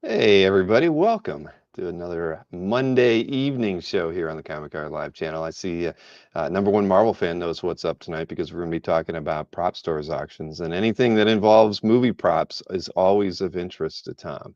Hey, everybody, welcome to another Monday evening show here on the Comic Art Live channel. I see number one Marvel fan knows what's up tonight because we're going to be talking about prop stores auctions, and anything that involves movie props is always of interest to Tom.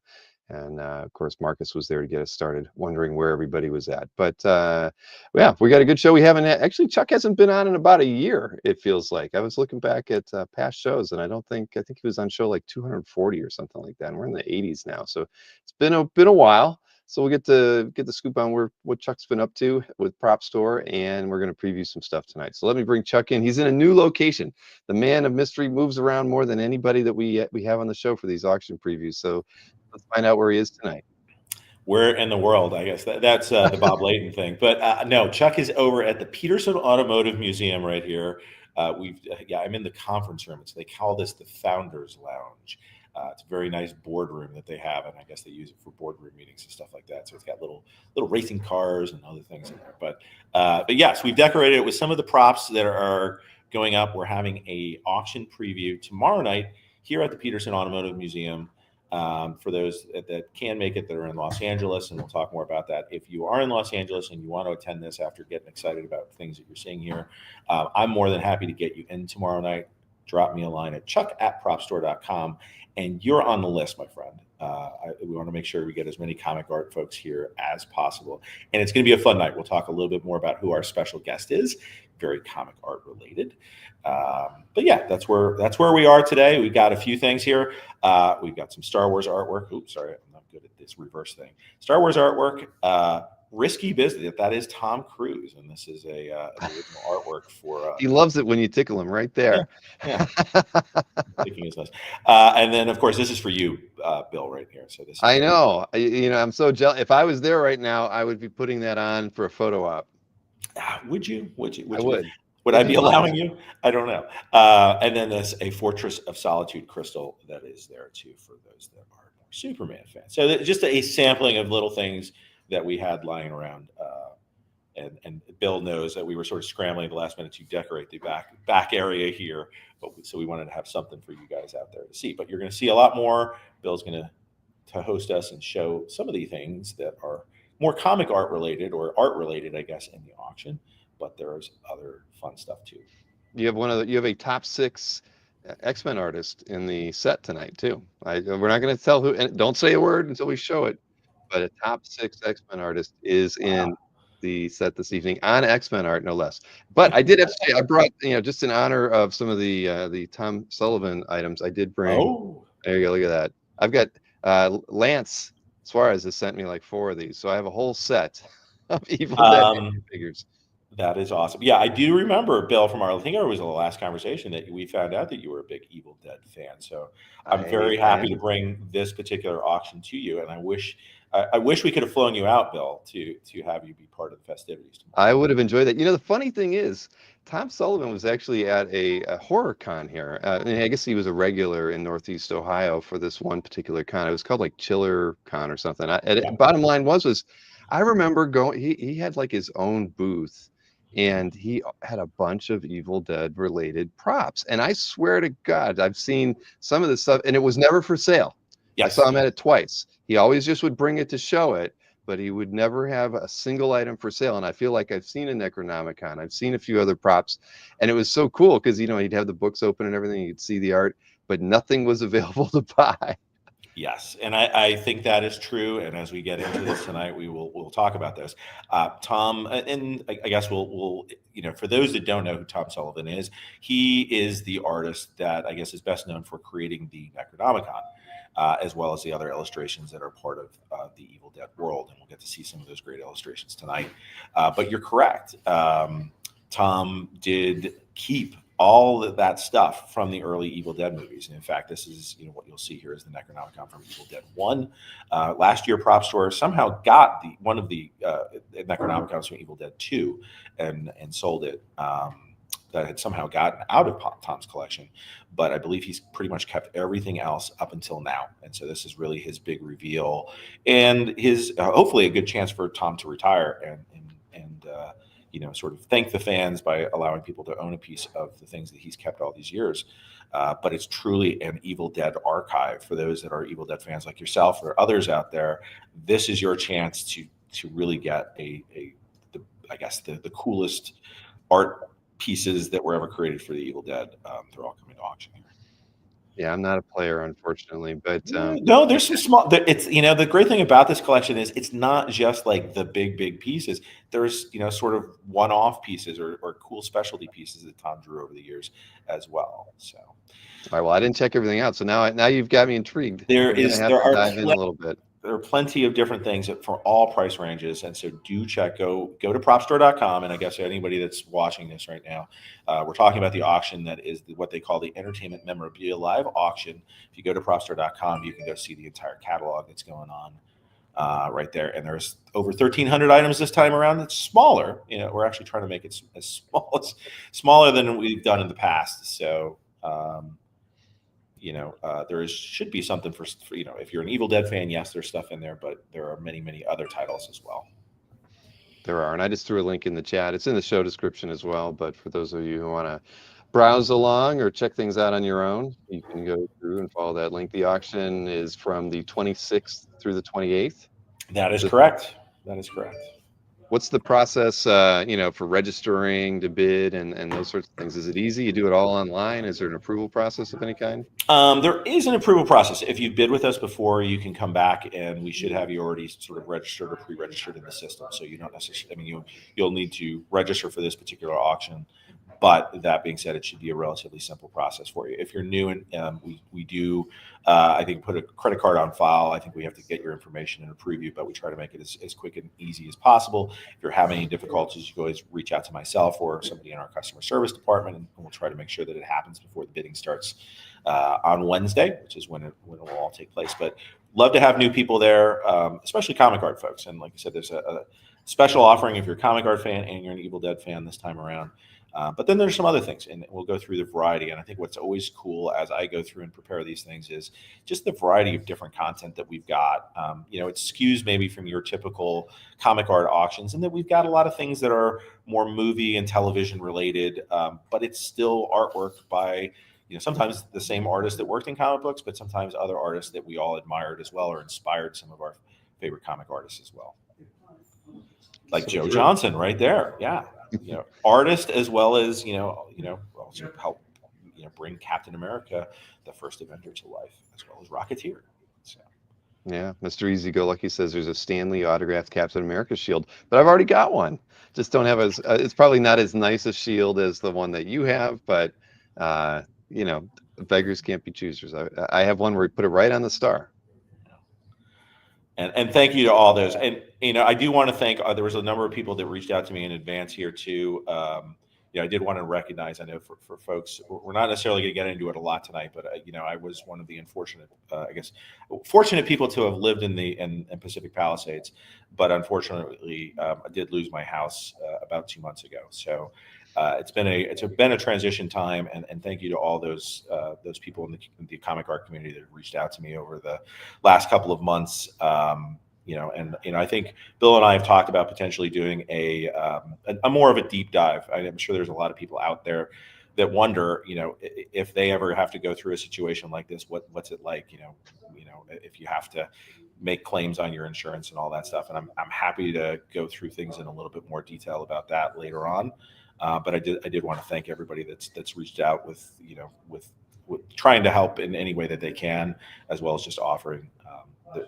And of course, Marcus was there to get us started, wondering where everybody was at. But yeah, we got a good show. We haven't actually, Chuck hasn't been on in about a year, it feels like. I was looking back at past shows, and I think he was on show like 240 or something like that. And we're in the 80s now. So it's been a while, so we'll get the scoop on what Chuck's been up to with Prop Store, and we're going to preview some stuff tonight. So let me bring Chuck in. He's in a new location. The man of mystery moves around more than anybody that we have on the show for these auction previews. So let's find out where he is tonight. Where in the world? I guess that's the Bob Layton thing. But no, Chuck is over at the Peterson Automotive Museum right here. I'm in the conference room. They call this the Founders Lounge. It's a very nice boardroom that they have, and I guess they use it for boardroom meetings and stuff like that. So it's got little racing cars and other things in there. But yes, we've decorated it with some of the props that are going up. We're having a auction preview tomorrow night here at the Peterson Automotive Museum. For those that can make it that are in Los Angeles, and we'll talk more about that. If you are in Los Angeles and you want to attend this after getting excited about things that you're seeing here, I'm more than happy to get you in tomorrow night. Drop me a line at chuck@propstore.com, and you're on the list, my friend. We want to make sure we get as many comic art folks here as possible. And it's going to be a fun night. We'll talk a little bit more about who our special guest is, very comic art related. But yeah, that's where we are today. We've got a few things here. We've got some Star Wars artwork. Oops, sorry, I'm not good at this reverse thing. Star Wars artwork, Risky Business. That is Tom Cruise, and this is the original artwork for. He loves it when you tickle him right there. Yeah. Thinking his best. And then, of course, this is for you, Bill, right here. So this. I know. I'm so jealous. If I was there right now, I would be putting that on for a photo op. Would you? I would. Would I be allowing you? I don't know. And then there's a Fortress of Solitude crystal that is there too for those that are more Superman fans. So just a sampling of little things that we had lying around. And Bill knows that we were sort of scrambling at the last minute to decorate the back area here. So we wanted to have something for you guys out there to see. But you're going to see a lot more. Bill's going to host us and show some of the things that are more comic art related or art related, I guess, in the auction. But there's other fun stuff too. You have a top 6 X-Men artist in the set tonight too. We're not going to tell who, and don't say a word until we show it. But a top 6 X-Men artist is in the set this evening on X-Men art, no less. But I did have to say, I brought, just in honor of some of the Tom Sullivan items, I did bring. Oh, there you go. Look at that. I've got Lance Suarez has sent me like 4 of these, so I have a whole set of Evil Dead figures. That is awesome. Yeah, I do remember, Bill, from I think it was the last conversation that we found out that you were a big Evil Dead fan. So I'm very happy to bring this particular auction to you, and I wish we could have flown you out, Bill, to have you be part of the festivities tomorrow. I would have enjoyed that. The funny thing is, Tom Sullivan was actually at a horror con here. I guess he was a regular in Northeast Ohio for this one particular con. It was called like Chiller Con or something. Bottom line was I remember going. He had like his own booth, and he had a bunch of Evil Dead related props. And I swear to God, I've seen some of this stuff, and it was never for sale. Yes. I saw him at it twice. He always just would bring it to show it, but he would never have a single item for sale. And I feel like I've seen a Necronomicon. I've seen a few other props, and it was so cool because, he'd have the books open and everything. You'd see the art, but nothing was available to buy. Yes, and I think that is true. And as we get into this tonight, we'll talk about this. Tom, and I guess we'll for those that don't know who Tom Sullivan is, he is the artist that I guess is best known for creating the Necronomicon, as well as the other illustrations that are part of the Evil Dead world. And we'll get to see some of those great illustrations tonight. But you're correct. Tom did keep all of that stuff from the early Evil Dead movies. And in fact, this is what you'll see here is the Necronomicon from Evil Dead 1. Last year, Propstore somehow got one of the Necronomicons from Evil Dead 2 and sold it. That had somehow gotten out of Tom's collection, but I believe he's pretty much kept everything else up until now. And so this is really his big reveal, and his hopefully a good chance for Tom to retire and sort of thank the fans by allowing people to own a piece of the things that he's kept all these years. But it's truly an Evil Dead archive for those that are Evil Dead fans like yourself or others out there. This is your chance to really get the coolest art pieces that were ever created for the Evil Dead. They're all coming to auction here. Yeah, I'm not a player, unfortunately, but No, there's some small. It's the great thing about this collection is it's not just like the big pieces. There's sort of one-off pieces or cool specialty pieces that Tom drew over the years as well. So, all right, well, I didn't check everything out, so now you've got me intrigued. there I'm gonna is have there to are dive in a little bit. there are plenty of different things for all price ranges, and so do go to propstore.com. And I guess anybody that's watching this right now, we're talking about the auction that is what they call the Entertainment Memorabilia Live Auction. If you go to propstore.com, you can go see the entire catalog that's going on right there. And there's over 1,300 items this time around. It's smaller. We're actually trying to make it as smaller than we've done in the past. So. There should be something for if you're an Evil Dead fan, yes, there's stuff in there, but there are many other titles as well. There are, and I just threw a link in the chat. It's in the show description as well, but for those of you who want to browse along or check things out on your own, you can go through and follow that link. The auction is from the 26th through the 28th. That is correct. That is correct. What's the process, for registering to bid and those sorts of things? Is it easy? You do it all online? Is there an approval process of any kind? There is an approval process. If you bid with us before, you can come back and we should have you already sort of registered or pre-registered in the system. So you don't necessarily, you'll need to register for this particular auction. But that being said, it should be a relatively simple process for you. If you're new, and we do, I think, put a credit card on file. I think we have to get your information and approve you, but we try to make it as quick and easy as possible. If you're having any difficulties, you can always reach out to myself or somebody in our customer service department, and we'll try to make sure that it happens before the bidding starts on Wednesday, which is when it will all take place. But love to have new people there, especially comic art folks. And like I said, there's a special offering if you're a comic art fan and you're an Evil Dead fan this time around. But then there's some other things, and we'll go through the variety. And I think what's always cool as I go through and prepare these things is just the variety of different content that we've got. It skews maybe from your typical comic art auctions, and then we've got a lot of things that are more movie and television related, but it's still artwork by sometimes the same artist that worked in comic books, but sometimes other artists that we all admired as well or inspired some of our favorite comic artists as well. Like Joe Johnson right there. Yeah. Artist as well as, also help, bring Captain America, the first Avenger, to life, as well as Rocketeer. So. Yeah, Mr. Easy Go Lucky says there's a Stanley autographed Captain America shield, but I've already got one. Just don't have it's probably not as nice a shield as the one that you have, but beggars can't be choosers. I have one where we put it right on the star. And thank you to all those. And, I do want to thank, there was a number of people that reached out to me in advance here too. I did want to recognize, I know for folks, we're not necessarily going to get into it a lot tonight, but, I was one of the fortunate people to have lived in Pacific Palisades. But unfortunately, I did lose my house about 2 months ago. So it's been a transition time, and thank you to all those people in the comic art community that have reached out to me over the last couple of months. I think Bill and I have talked about potentially doing a more of a deep dive. I'm sure there's a lot of people out there that wonder, if they ever have to go through a situation like this, what's it like, if you have to make claims on your insurance and all that stuff. And I'm happy to go through things in a little bit more detail about that later on. But I did want to thank everybody that's reached out with trying to help in any way that they can, as well as just offering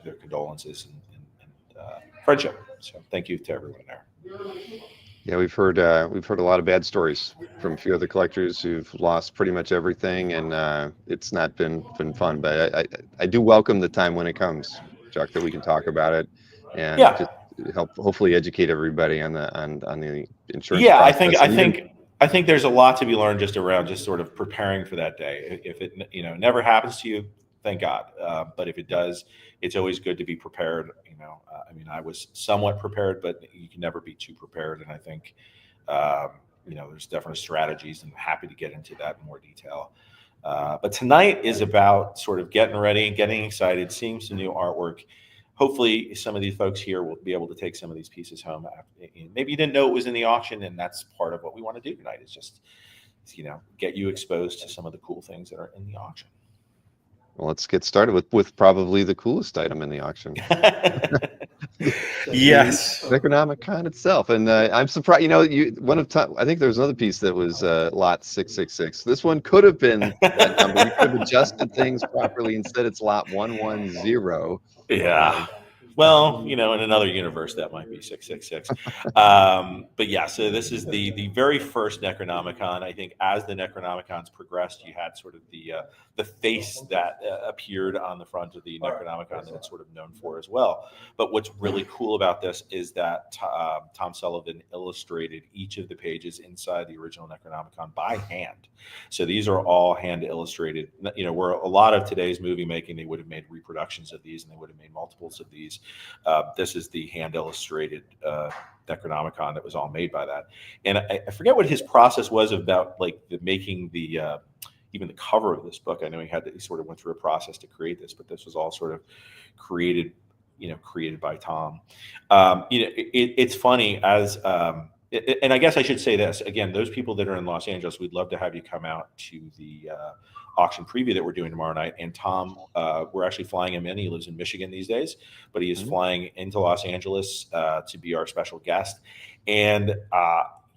their condolences and friendship. So thank you to everyone there. Yeah, we've heard a lot of bad stories from a few other collectors who've lost pretty much everything, and it's not been fun. But I do welcome the time when it comes, Chuck, that we can talk about it and just help hopefully educate everybody on the insurance. Yeah, process. I think there's a lot to be learned just around just sort of preparing for that day. If it never happens to you, thank God. But if it does, it's always good to be prepared. I was somewhat prepared, but you can never be too prepared. And I think there's definitely strategies, and I'm happy to get into that in more detail. But tonight is about sort of getting ready, getting excited, seeing some new artwork. hopefully some of these folks here will be able to take some of these pieces home. Maybe you didn't know it was in the auction, and that's part of what we want to do tonight, is just, get you exposed to some of the cool things that are in the auction. Well, let's get started with probably the coolest item in the auction. Yes. The Necronomicon itself. And I'm surprised, I think there was another piece that was lot 666. This one could have been that number. You could have adjusted things properly. Instead, it's lot 110. Yeah. Well, in another universe, that might be 666. But yeah, so this is the very first Necronomicon. I think as the Necronomicons progressed, you had sort of the face that appeared on the front of the Necronomicon that it's sort of known for as well. But what's really cool about this is that Tom Sullivan illustrated each of the pages inside the original Necronomicon by hand. So these are all hand illustrated. Where a lot of today's movie making, they would have made reproductions of these, and they would have made multiples of these. This is the hand illustrated Necronomicon that was all made by that. And I forget what his process was about, like making the even the cover of this book. I know he sort of went through a process to create this, but this was all sort of created by Tom. It's funny as and I guess I should say this again, those people that are in Los Angeles, we'd love to have you come out to the auction preview that we're doing tomorrow night. And Tom, we're actually flying him in. He lives in Michigan these days, but he is flying into Los Angeles to be our special guest. And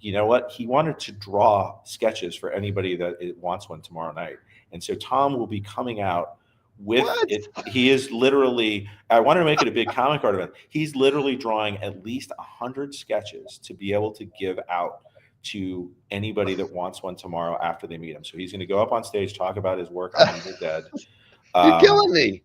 you know what? He wanted to draw sketches for anybody that wants one tomorrow night. And so Tom will be coming out with it. He is literally, I wanted to make it a big comic art event. He's literally drawing at least 100 sketches to be able to give out to anybody that wants one tomorrow after they meet him. So he's going to go up on stage, talk about his work on Evil Dead. You're killing me.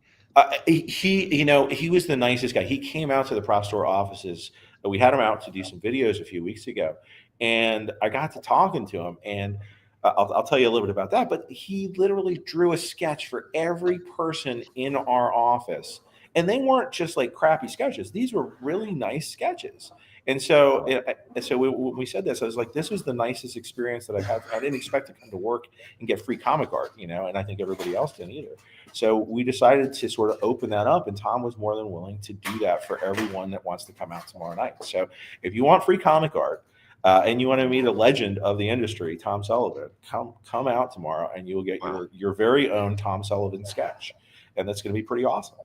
He was the nicest guy. He came out to the Propstore offices. We had him out to do some videos a few weeks ago, and I got to talking to him, and I'll tell you a little bit about that. But he literally drew a sketch for every person in our office, and they weren't just like crappy sketches. These were really nice sketches. And so, when we said this, I was like, this was the nicest experience that I've had. I didn't expect to come to work and get free comic art, and I think everybody else didn't either. So we decided to sort of open that up, and Tom was more than willing to do that for everyone that wants to come out tomorrow night. So if you want free comic art and you want to meet a legend of the industry, Tom Sullivan, come out tomorrow, and you'll get your very own Tom Sullivan sketch, and that's going to be pretty awesome.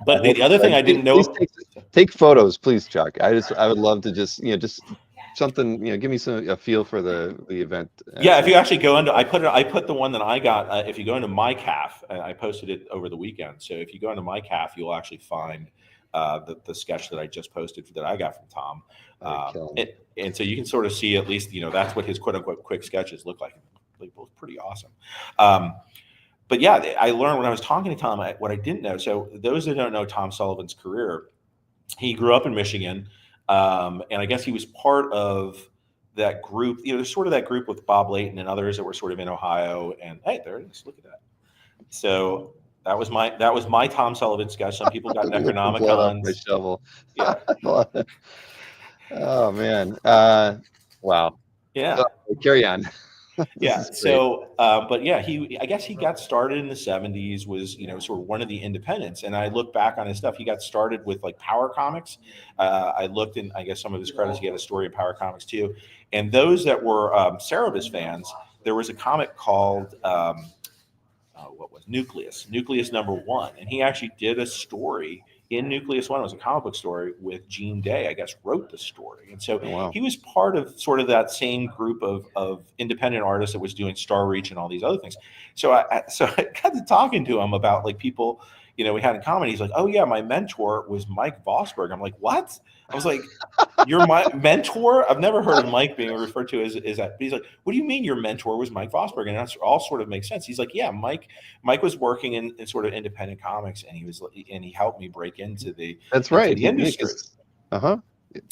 But the other thing I didn't know. Take photos, please, Chuck. I would love to just something, give me a feel for the event. Yeah, if you actually go into, I put the one that I got. If you go into my calf, I posted it over the weekend. So if you go into my calf, you'll actually find the sketch that I just posted that I got from Tom. And so you can sort of see at least, that's what his quote unquote quick sketches look like. They both pretty awesome. But yeah, I learned when I was talking to Tom what I didn't know. So those that don't know Tom Sullivan's career, he grew up in Michigan, and I guess he was part of that group. There's sort of that group with Bob Layton and others that were sort of in Ohio. And hey, there it is. Look at that. So that was my Tom Sullivan sketch. Some people got Necronomicons. My shovel. Yeah. Oh man. Wow. Yeah. Carry on. Yeah. So, but yeah, I guess he got started in the 70s, was, sort of one of the independents. And I look back on his stuff. He got started with like Power Comics. I looked in, I guess, some of his credits. He had a story in Power Comics too. And those that were Cerebus fans, there was a comic called, Nucleus #1. And he actually did a story in Nucleus 1. It was a comic book story with Gene Day, I guess, wrote the story. And so he was part of sort of that same group of independent artists that was doing Star Reach and all these other things. So I got to talking to him about like people, we had in common. He's like, oh yeah, my mentor was Mike Vosberg. I'm like, what? I was like, you're my mentor? I've never heard of Mike being referred to as that. He's like, what do you mean your mentor was Mike Vosberg? And that's all sort of makes sense. He's like, yeah, Mike was working in sort of independent comics, and he helped me break into the industry.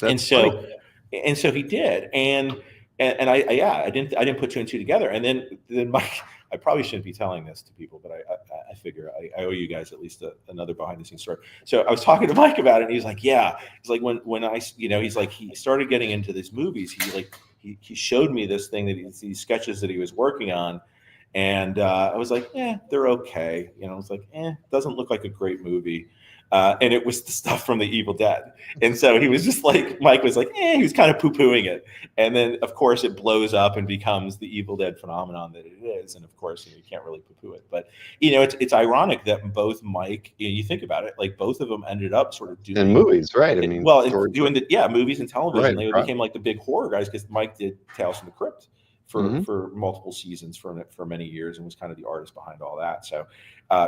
And so he did. And I didn't put two and two together. And then Mike, I probably shouldn't be telling this to people, but I figure I owe you guys at least another behind the scenes story. So I was talking to Mike about it, and he's like, yeah, he's like, when I, he's like, he started getting into these movies. He showed me this thing these sketches that he was working on. And I was like, they're okay. I was like, doesn't look like a great movie. And it was the stuff from the Evil Dead. And so he was just like, Mike was like, he was kind of poo-pooing it. And then, of course, it blows up and becomes the Evil Dead phenomenon that it is. And of course, you can't really poo-poo it. But, it's ironic that both Mike, you think about it, like both of them ended up sort of doing in movies, right? I mean, doing movies and television. Right, They became like the big horror guys because Mike did Tales from the Crypt for multiple seasons for many years and was kind of the artist behind all that. So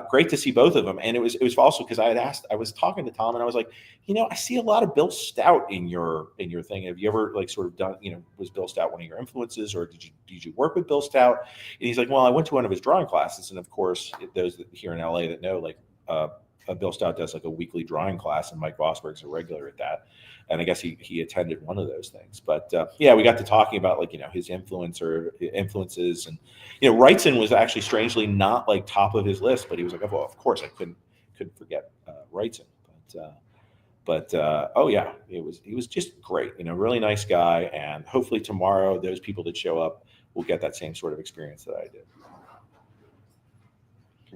great to see both of them. And it was also because I was talking to Tom and I was like, I see a lot of Bill Stout in your thing. Have you ever like sort of done, was Bill Stout one of your influences, or did you work with Bill Stout? And he's like, well, I went to one of his drawing classes. And of course, those that here in LA that know, like Bill Stout does like a weekly drawing class, and Mike Vosberg's a regular at that. And I guess he attended one of those things. But we got to talking about like, his influences. And, Wrightson was actually strangely not like top of his list, but he was like, well, of course I couldn't forget Wrightson. But he was just great, really nice guy. And hopefully tomorrow, those people that show up will get that same sort of experience that I did.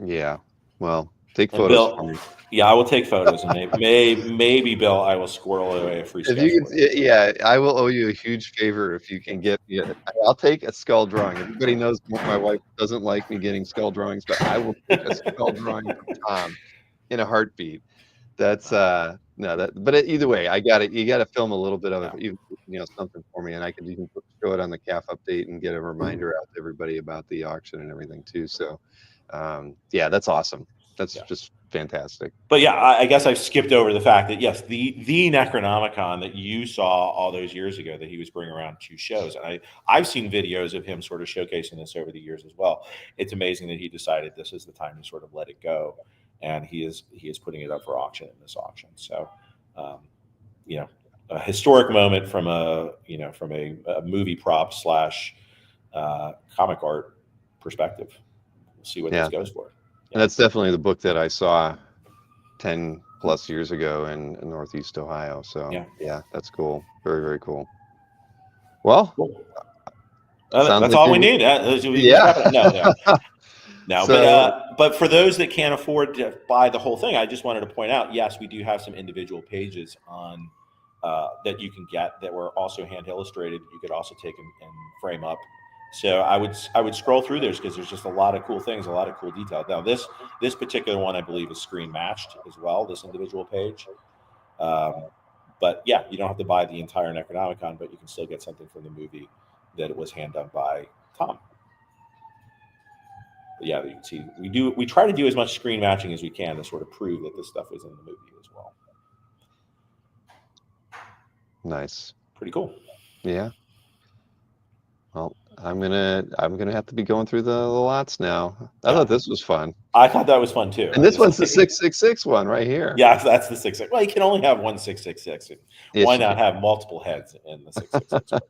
Yeah. Well, take photos for me. Yeah, I will take photos, and maybe Bill, I will squirrel away a free sketch. I will owe you a huge favor if you can get. I'll take a skull drawing. Everybody knows my wife doesn't like me getting skull drawings, but I will take a skull drawing from Tom in a heartbeat. That's But either way, you got to film a little bit of it, even something for me, and I can even show it on the CAF update and get a reminder out to everybody about the auction and everything too. So, that's awesome. That's just fantastic. But I guess I skipped over the fact that yes, the Necronomicon that you saw all those years ago that he was bringing around to shows, and I've seen videos of him sort of showcasing this over the years as well. It's amazing that he decided this is the time to sort of let it go, and he is putting it up for auction in this auction. So, a historic moment from a movie prop / comic art perspective. We'll see what this goes for. And that's definitely the book that I saw 10 plus years ago in Northeast Ohio. So that's cool. Very, very cool. Well, that's all we need. No, but for those that can't afford to buy the whole thing, I just wanted to point out, yes, we do have some individual pages on that you can get that were also hand illustrated. You could also take and frame up. So I would scroll through those because there's just a lot of cool things, a lot of cool detail. Now this particular one I believe is screen matched as well, this individual page. But you don't have to buy the entire Necronomicon, but you can still get something from the movie that it was hand done by Tom. But you can see we try to do as much screen matching as we can to sort of prove that this stuff was in the movie as well. Nice. Pretty cool. Yeah. Well, I'm gonna have to be going through the lots now. I thought this was fun. I thought that was fun too. And this one's the 666 one right here. Yeah, that's the 666. Well, you can only have one 666. Why not have multiple heads in the 666?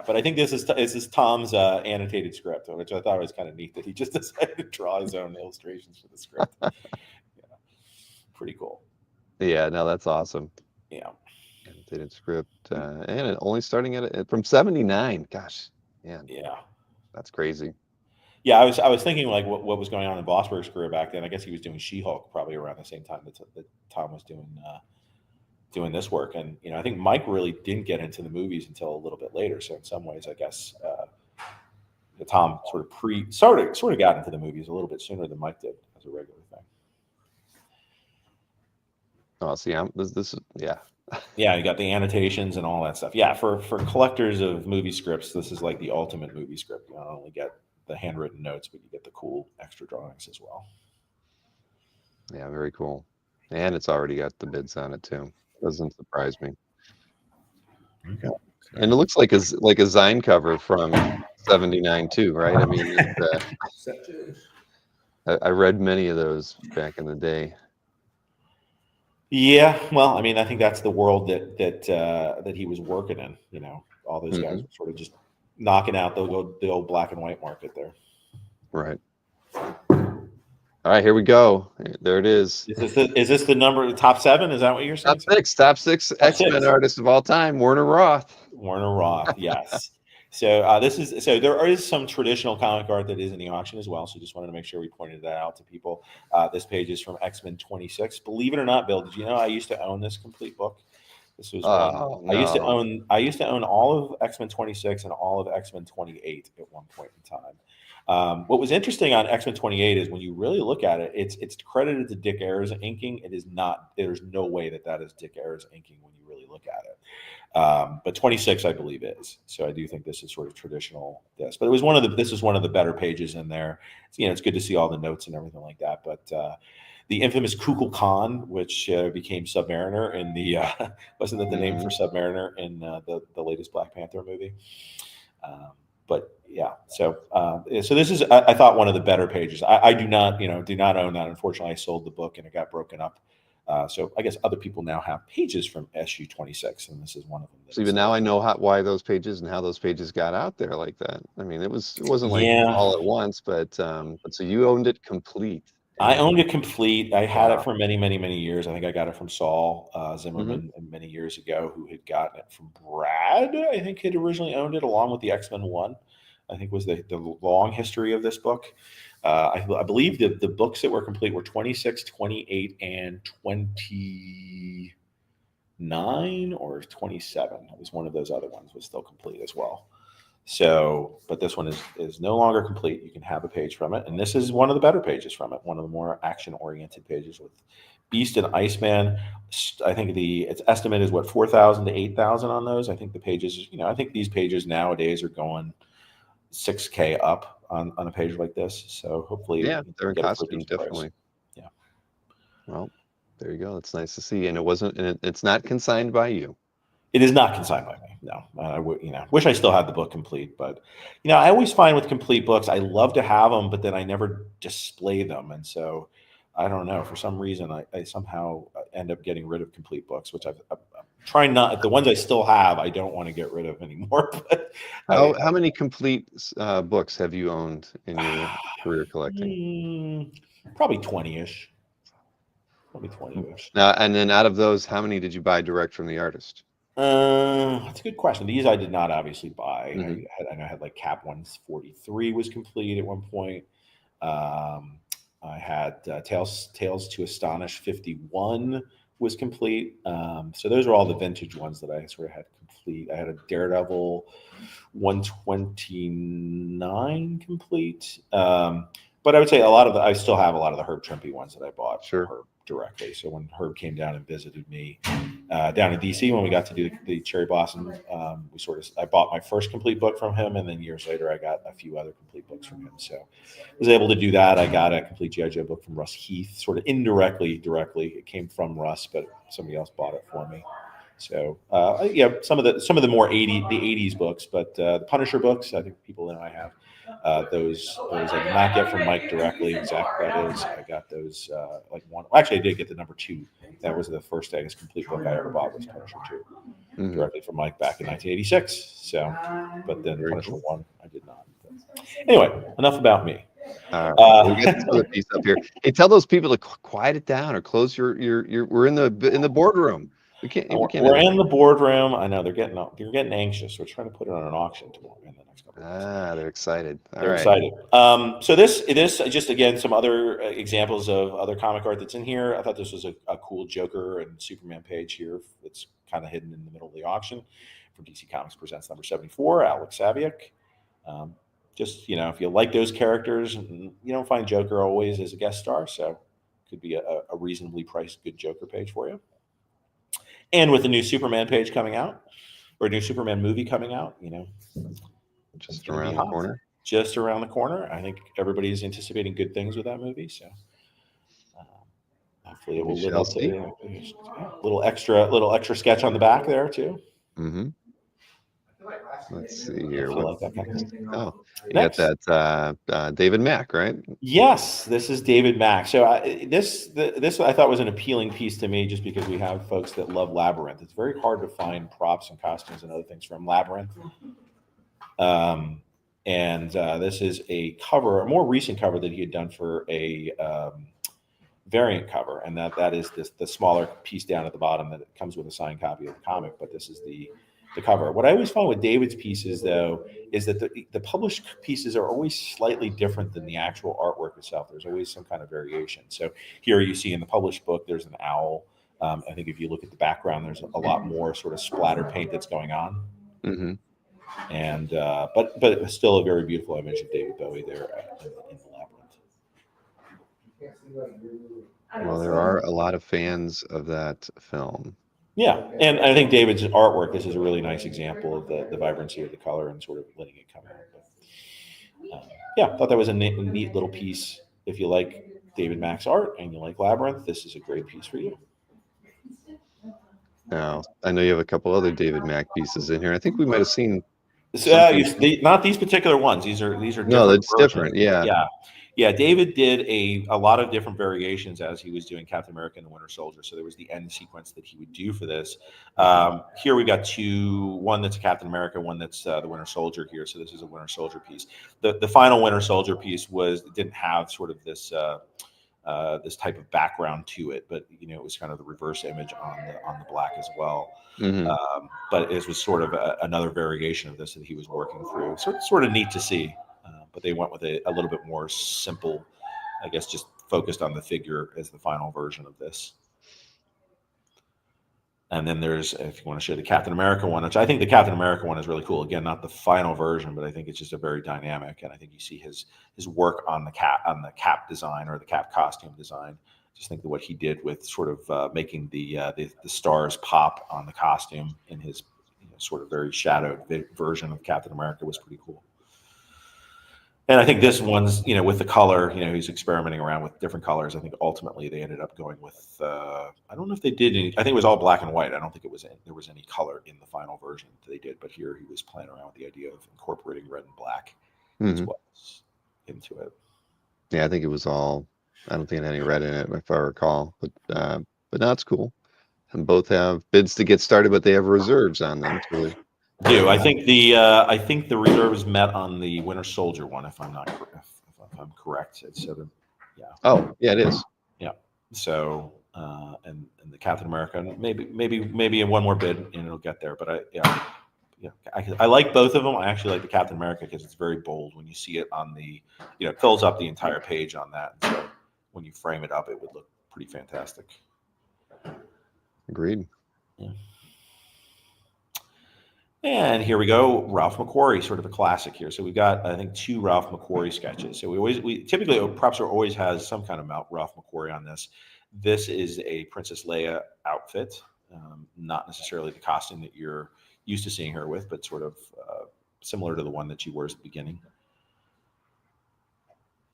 But I think this is Tom's annotated script, which I thought was kind of neat that he just decided to draw his own illustrations for the script. Pretty cool. Yeah, no, that's awesome. Yeah. Annotated script, and it only starting at from 79. Gosh, man. Yeah, that's crazy. Yeah, I was thinking like what was going on in Vosberg's career back then. I guess he was doing She-Hulk probably around the same time that Tom was doing this work. And I think Mike really didn't get into the movies until a little bit later. So in some ways, I guess Tom sort of got into the movies a little bit sooner than Mike did as a regular thing. Oh, see, this is Yeah, you got the annotations and all that stuff. Yeah, for collectors of movie scripts, this is like the ultimate movie script. You not only get the handwritten notes, but you get the cool extra drawings as well. Yeah, very cool. And it's already got the bids on it too. Doesn't surprise me. Okay. And it looks like a Zine cover from '79 too, right? I mean, I read many of those back in the day. Yeah, well, I mean, I think that's the world that he was working in. All those guys were sort of just knocking out the old black and white market there. Right. All right, here we go. There it is. Is this the number, the top 7? Is that what you're saying? Top six X-Men artist of all time, Werner Roth. Werner Roth, yes. So there is some traditional comic art that is in the auction as well. So just wanted to make sure we pointed that out to people. This page is from X-Men 26. Believe it or not, Bill, did you know I used to own this complete book? This was when Oh I used to no. own all of X-Men 26 and all of X-Men 28 at one point in time. What was interesting on X-Men 28 is when you really look at it, it's credited to Dick Ayers inking. It is not. There's no way that is Dick Ayers inking when you really look at it. But 26, I believe, is. So I do think this is sort of traditional. But this is one of the better pages in there. It's good to see all the notes and everything like that. But the infamous Kukul Khan, which became Submariner in the wasn't that the name for Submariner in the latest Black Panther movie? But yeah, so this is I thought one of the better pages. I do not own that. Unfortunately, I sold the book and it got broken up. So I guess other people now have pages from SU 26, and this is one of them. So even now I know why those pages and how those pages got out there like that. I mean, it wasn't like all at once, but so you owned it complete. I owned it complete. I had it for many, many, many years. I think I got it from Saul Zimmerman many years ago, who had gotten it from Brad. I think had originally owned it along with the X-Men 1. I think was the long history of this book. I believe the books that were complete were 26, 28, and 29 or 27. It was one of those other ones was still complete as well. So, but this one is no longer complete. You can have a page from it, and this is one of the better pages from it. One of the more action-oriented pages with Beast and Iceman. I think its estimate is 4,000 to 8,000 on those. I think the pages, I think these pages nowadays are going 6K up on a page like this. So hopefully, they're in costume, definitely. Price. Yeah. Well, there you go. It's nice to see, and it's not consigned by you. It is not consigned by me. No, I wish I still had the book complete, but I always find with complete books, I love to have them, but then I never display them, and so I don't know. For some reason, I somehow end up getting rid of complete books, which I'm trying not. The ones I still have, I don't want to get rid of anymore. But how many complete books have you owned in your career collecting? Probably 20-ish. Probably 20-ish. Now, and then out of those, how many did you buy direct from the artist? That's a good question. These I did not obviously buy. I know I had like Cap 143 was complete at one point. I had Tales to Astonish 51 was complete. So those are all the vintage ones that I sort of had complete. I had a Daredevil 129 complete. But I would say I still have a lot of the Herb Trimpe ones that I bought from Herb directly. So when Herb came down and visited me down in DC, when we got to do the Cherry Blossom, I bought my first complete book from him, and then years later I got a few other complete books from him. So I was able to do that. I got a complete G.I. Joe book from Russ Heath, sort of indirectly, directly. It came from Russ, but somebody else bought it for me. So some of the more 80s books, but the Punisher books, I think people know I have. Those I did not get from Mike directly. Exactly, that is. I got those one. Actually, I did get the number 2. That was the first, I guess, complete book I ever bought was Punisher 2, directly from Mike back in 1986. So, but then Punisher 1, I did not. But anyway, enough about me. All right. We got this other piece up here. Hey, tell those people to quiet it down or close your. We're in the boardroom. We can't. We're in the boardroom. I know they're getting anxious. We're trying to put it on an auction tomorrow in the next couple of days. They're excited. They're excited. So this just again some other examples of other comic art that's in here. I thought this was a cool Joker and Superman page here. It's kind of hidden in the middle of the auction from DC Comics Presents number 74, Alex Saviuk. Just if you like those characters, and you don't find Joker always as a guest star, so could be a reasonably priced good Joker page for you. And with a new Superman page coming out, or a new Superman movie coming out, just around the corner. Just around the corner. I think everybody's anticipating good things with that movie. So hopefully it will live up to a little extra sketch on the back there too. Mm-hmm. Let's see here. Like that kind of you got that David Mack, right? Yes, this is David Mack. So this I thought was an appealing piece to me, just because we have folks that love Labyrinth. It's very hard to find props and costumes and other things from Labyrinth. This is a more recent cover that he had done for a variant cover, and that is the smaller piece down at the bottom that comes with a signed copy of the comic. But this is the the cover. What I always find with David's pieces, though, is that the published pieces are always slightly different than the actual artwork itself. There's always some kind of variation. So here you see in the published book, there's an owl. I think if you look at the background, there's a lot more sort of splatter paint that's going on. Mm-hmm. And but still a very beautiful image of David Bowie there in the labyrinth. Well, there are a lot of fans of that film. Yeah, and I think David's artwork, this is a really nice example of the vibrancy of the color and sort of letting it come out. But, yeah, I thought that was a neat little piece. If you like David Mack's art and you like Labyrinth, this is a great piece for you. Now, I know you have a couple other David Mack pieces in here. I think we might have seen. Not these particular ones. These are no, that's different. Yeah, yeah. David did a lot of different variations as he was doing Captain America and the Winter Soldier. So there was the end sequence that he would do for this. Here we got two. One that's Captain America, one that's the Winter Soldier here. So this is a Winter Soldier piece. The final Winter Soldier piece didn't have sort of this this type of background to it, but it was kind of the reverse image on the black as well. Mm-hmm. But it was sort of another variation of this that he was working through. So it's sort of neat to see. But they went with a little bit more simple, I guess, just focused on the figure as the final version of this. And then there's, if you want to show the Captain America one, which I think the Captain America one is really cool. Again, not the final version, but I think it's just a very dynamic. And I think you see his work on the cap design or the cap costume design. Just think that what he did with sort of making the stars pop on the costume in his sort of very shadowed version of Captain America was pretty cool. And I think this one's, with the color, he's experimenting around with different colors. I think ultimately they ended up going with, I don't know if they did any, I think it was all black and white. I don't think there was any color in the final version that they did, but here he was playing around with the idea of incorporating red and black as well into it. Yeah, I think it was all, I don't think it had any red in it, if I recall, but that's cool. And both have bids to get started, but they have reserves on them. I think the reserves met on the Winter Soldier one, if I'm correct. It's sort of, yeah. Oh, yeah, it is. Yeah. So and the Captain America, maybe in one more bid and it'll get there. But I like both of them. I actually like the Captain America because it's very bold when you see it on the, it fills up the entire page on that. And so when you frame it up, it would look pretty fantastic. Agreed. Yeah. And here we go, Ralph McQuarrie, sort of a classic here. So we've got, I think, 2 Ralph McQuarrie sketches. So we typically, Propstore always has some kind of Ralph McQuarrie on this. This is a Princess Leia outfit, not necessarily the costume that you're used to seeing her with, but sort of similar to the one that she wears at the beginning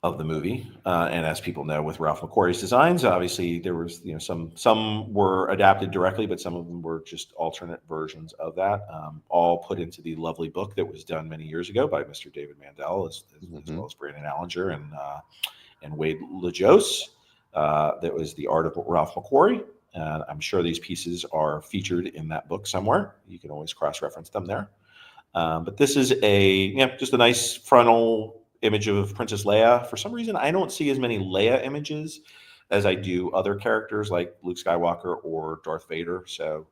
of the movie. And as people know, with Ralph McQuarrie's designs, obviously there was, some were adapted directly, but some of them were just alternate versions of that, all put into the lovely book that was done many years ago by Mr. David Mandel, as well as Brandon Allinger and Wade LaJose. That was the art of Ralph McQuarrie. And I'm sure these pieces are featured in that book somewhere. You can always cross-reference them there. But this is just a nice frontal image of Princess Leia. For some reason, I don't see as many Leia images as I do other characters like Luke Skywalker or Darth Vader. So,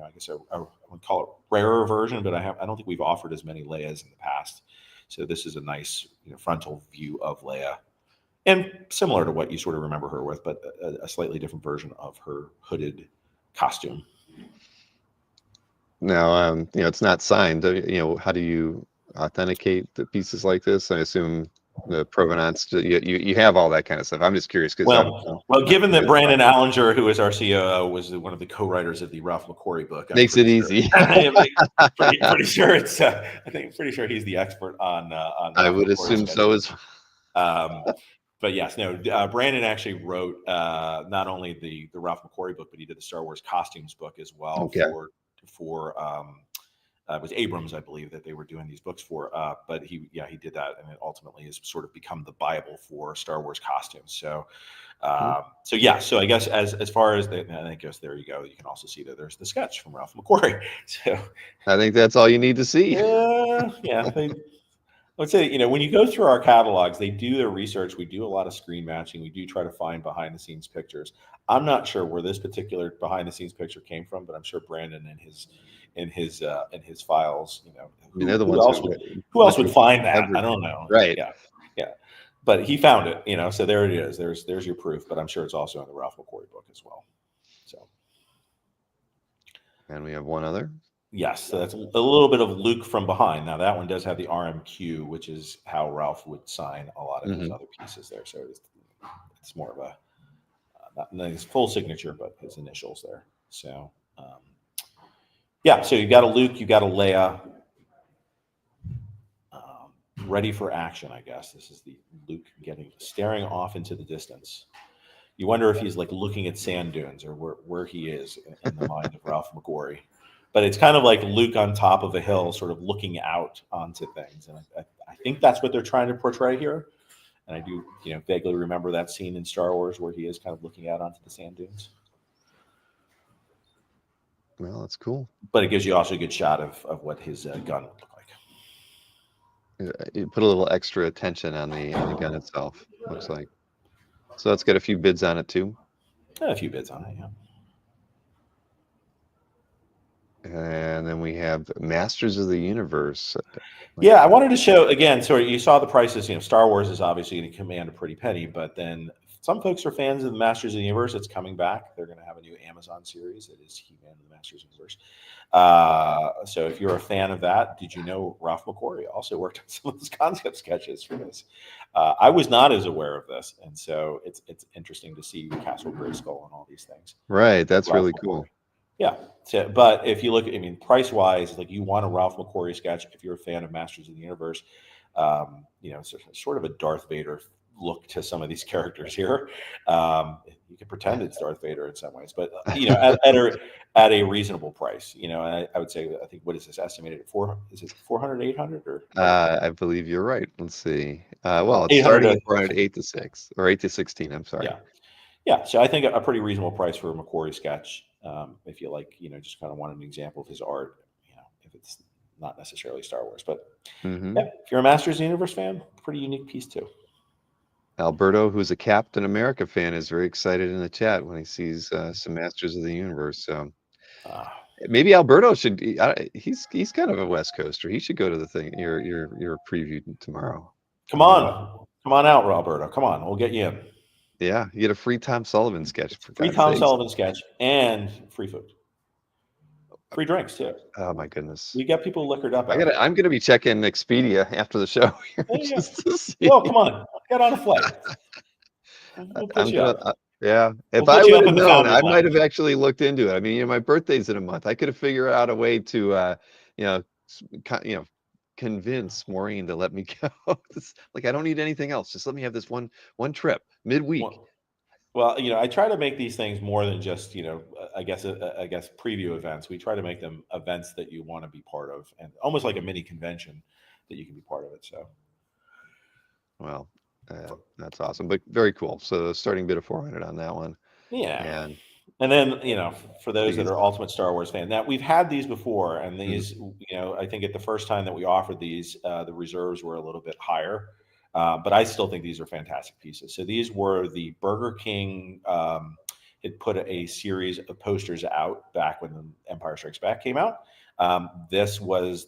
I guess I would call it rarer version, but I don't think we've offered as many Leias in the past. So this is a nice frontal view of Leia, and similar to what you sort of remember her with, but a slightly different version of her hooded costume. Now, it's not signed. How do you authenticate the pieces like this? I assume the provenance, you have all that kind of stuff. I'm just curious because given that Brandon Allinger, who is our COO, was one of the co-writers of the Ralph McQuarrie book, makes it easy. pretty sure it's pretty sure he's the expert on I would assume so as but yes, no, Brandon actually wrote not only the Ralph McQuarrie book, but he did the Star Wars costumes book as well for it was Abrams, I believe, that they were doing these books for. But he did that, and it ultimately has sort of become the Bible for Star Wars costumes. So, So I guess as far as I think there you go. You can also see that there's the sketch from Ralph McQuarrie. So I think that's all you need to see. Yeah. would say, when you go through our catalogs, they do their research. We do a lot of screen matching. We do try to find behind the scenes pictures. I'm not sure where this particular behind the scenes picture came from, but I'm sure Brandon in his files, I mean, they're the who ones else who who else would find that? I don't everything. know. Right. Yeah, yeah. But he found it, so there it is. There's your proof, but I'm sure it's also in the Ralph McQuarrie book as well. So And we have one other. yes, so that's a little bit of Luke from behind. Now that one does have the RMQ, which is how Ralph would sign a lot of his other pieces there. So it's more of a not his full signature, but his initials there. So yeah, so you've got a Luke, you've got a Leia, ready for action. I guess this is the Luke staring off into the distance. You wonder if he's like looking at sand dunes or where he is in the mind of Ralph McQuarrie. But it's kind of like Luke on top of a hill, sort of looking out onto things. And I think that's what they're trying to portray here. And I do, vaguely remember that scene in Star Wars where he is kind of looking out onto the sand dunes. Well, that's cool. But it gives you also a good shot of what his gun would look like. You put a little extra attention on the gun itself, looks like. So let's get a few bids on it too. A few bits on it, yeah. And then we have Masters of the Universe. Yeah, I wanted to show again. So you saw the prices. Star Wars is obviously going to command a pretty penny, but then some folks are fans of the Masters of the Universe. It's coming back. They're going to have a new Amazon series that is He-Man and the Masters of the Universe. So if you're a fan of that, did you know Ralph McQuarrie also worked on some of those concept sketches for this? I was not as aware of this, and so it's interesting to see Castle Grayskull and all these things. Right, that's really cool. Yeah. So, but if you look, price wise, like you want a Ralph McQuarrie sketch, if you're a fan of Masters of the Universe, sort of a Darth Vader look to some of these characters here. You can pretend it's Darth Vader in some ways, but at a reasonable price. I would say, I think, what is this estimated at? Is it 400, 800 or? I believe you're right. Let's see. Well, it's starting at 400, 8 to 6 or 8 to 16. I'm sorry. Yeah. So I think a pretty reasonable price for a McQuarrie sketch. If you like, just kind of want an example of his art, if it's not necessarily Star Wars, but yeah, if you're a Masters of the Universe fan, pretty unique piece too. Alberto, who's a Captain America fan, is very excited in the chat when he sees some Masters of the Universe. So maybe Alberto should. He's kind of a West Coaster. He should go to the thing. Your preview tomorrow. Come on out, Alberto. Come on, we'll get you in. Yeah, you get a free Tom Sullivan sketch. Free Tom Sullivan sketch and free food. Free drinks too. Oh my goodness. We get people liquored up. I'm gonna be checking Expedia after the show. Just to see. Oh, come on. Get on a flight. We'll put you up. Yeah. If I would have known, I might have actually looked into it. I mean, my birthday's in a month. I could have figured out a way to convince Maureen to let me go. Like, I don't need anything else. Just let me have this one trip midweek. Well, I try to make these things more than just, I guess preview events. We try to make them events that you want to be part of, and almost like a mini convention that you can be part of it. So, well, that's awesome, but very cool. So starting bid of 400 on that one. Yeah. And then, for those that are ultimate Star Wars fans, now we've had these before, and these, I think at the first time that we offered these, the reserves were a little bit higher, but I still think these are fantastic pieces. So these were the Burger King had put a series of posters out back when the Empire Strikes Back came out. This was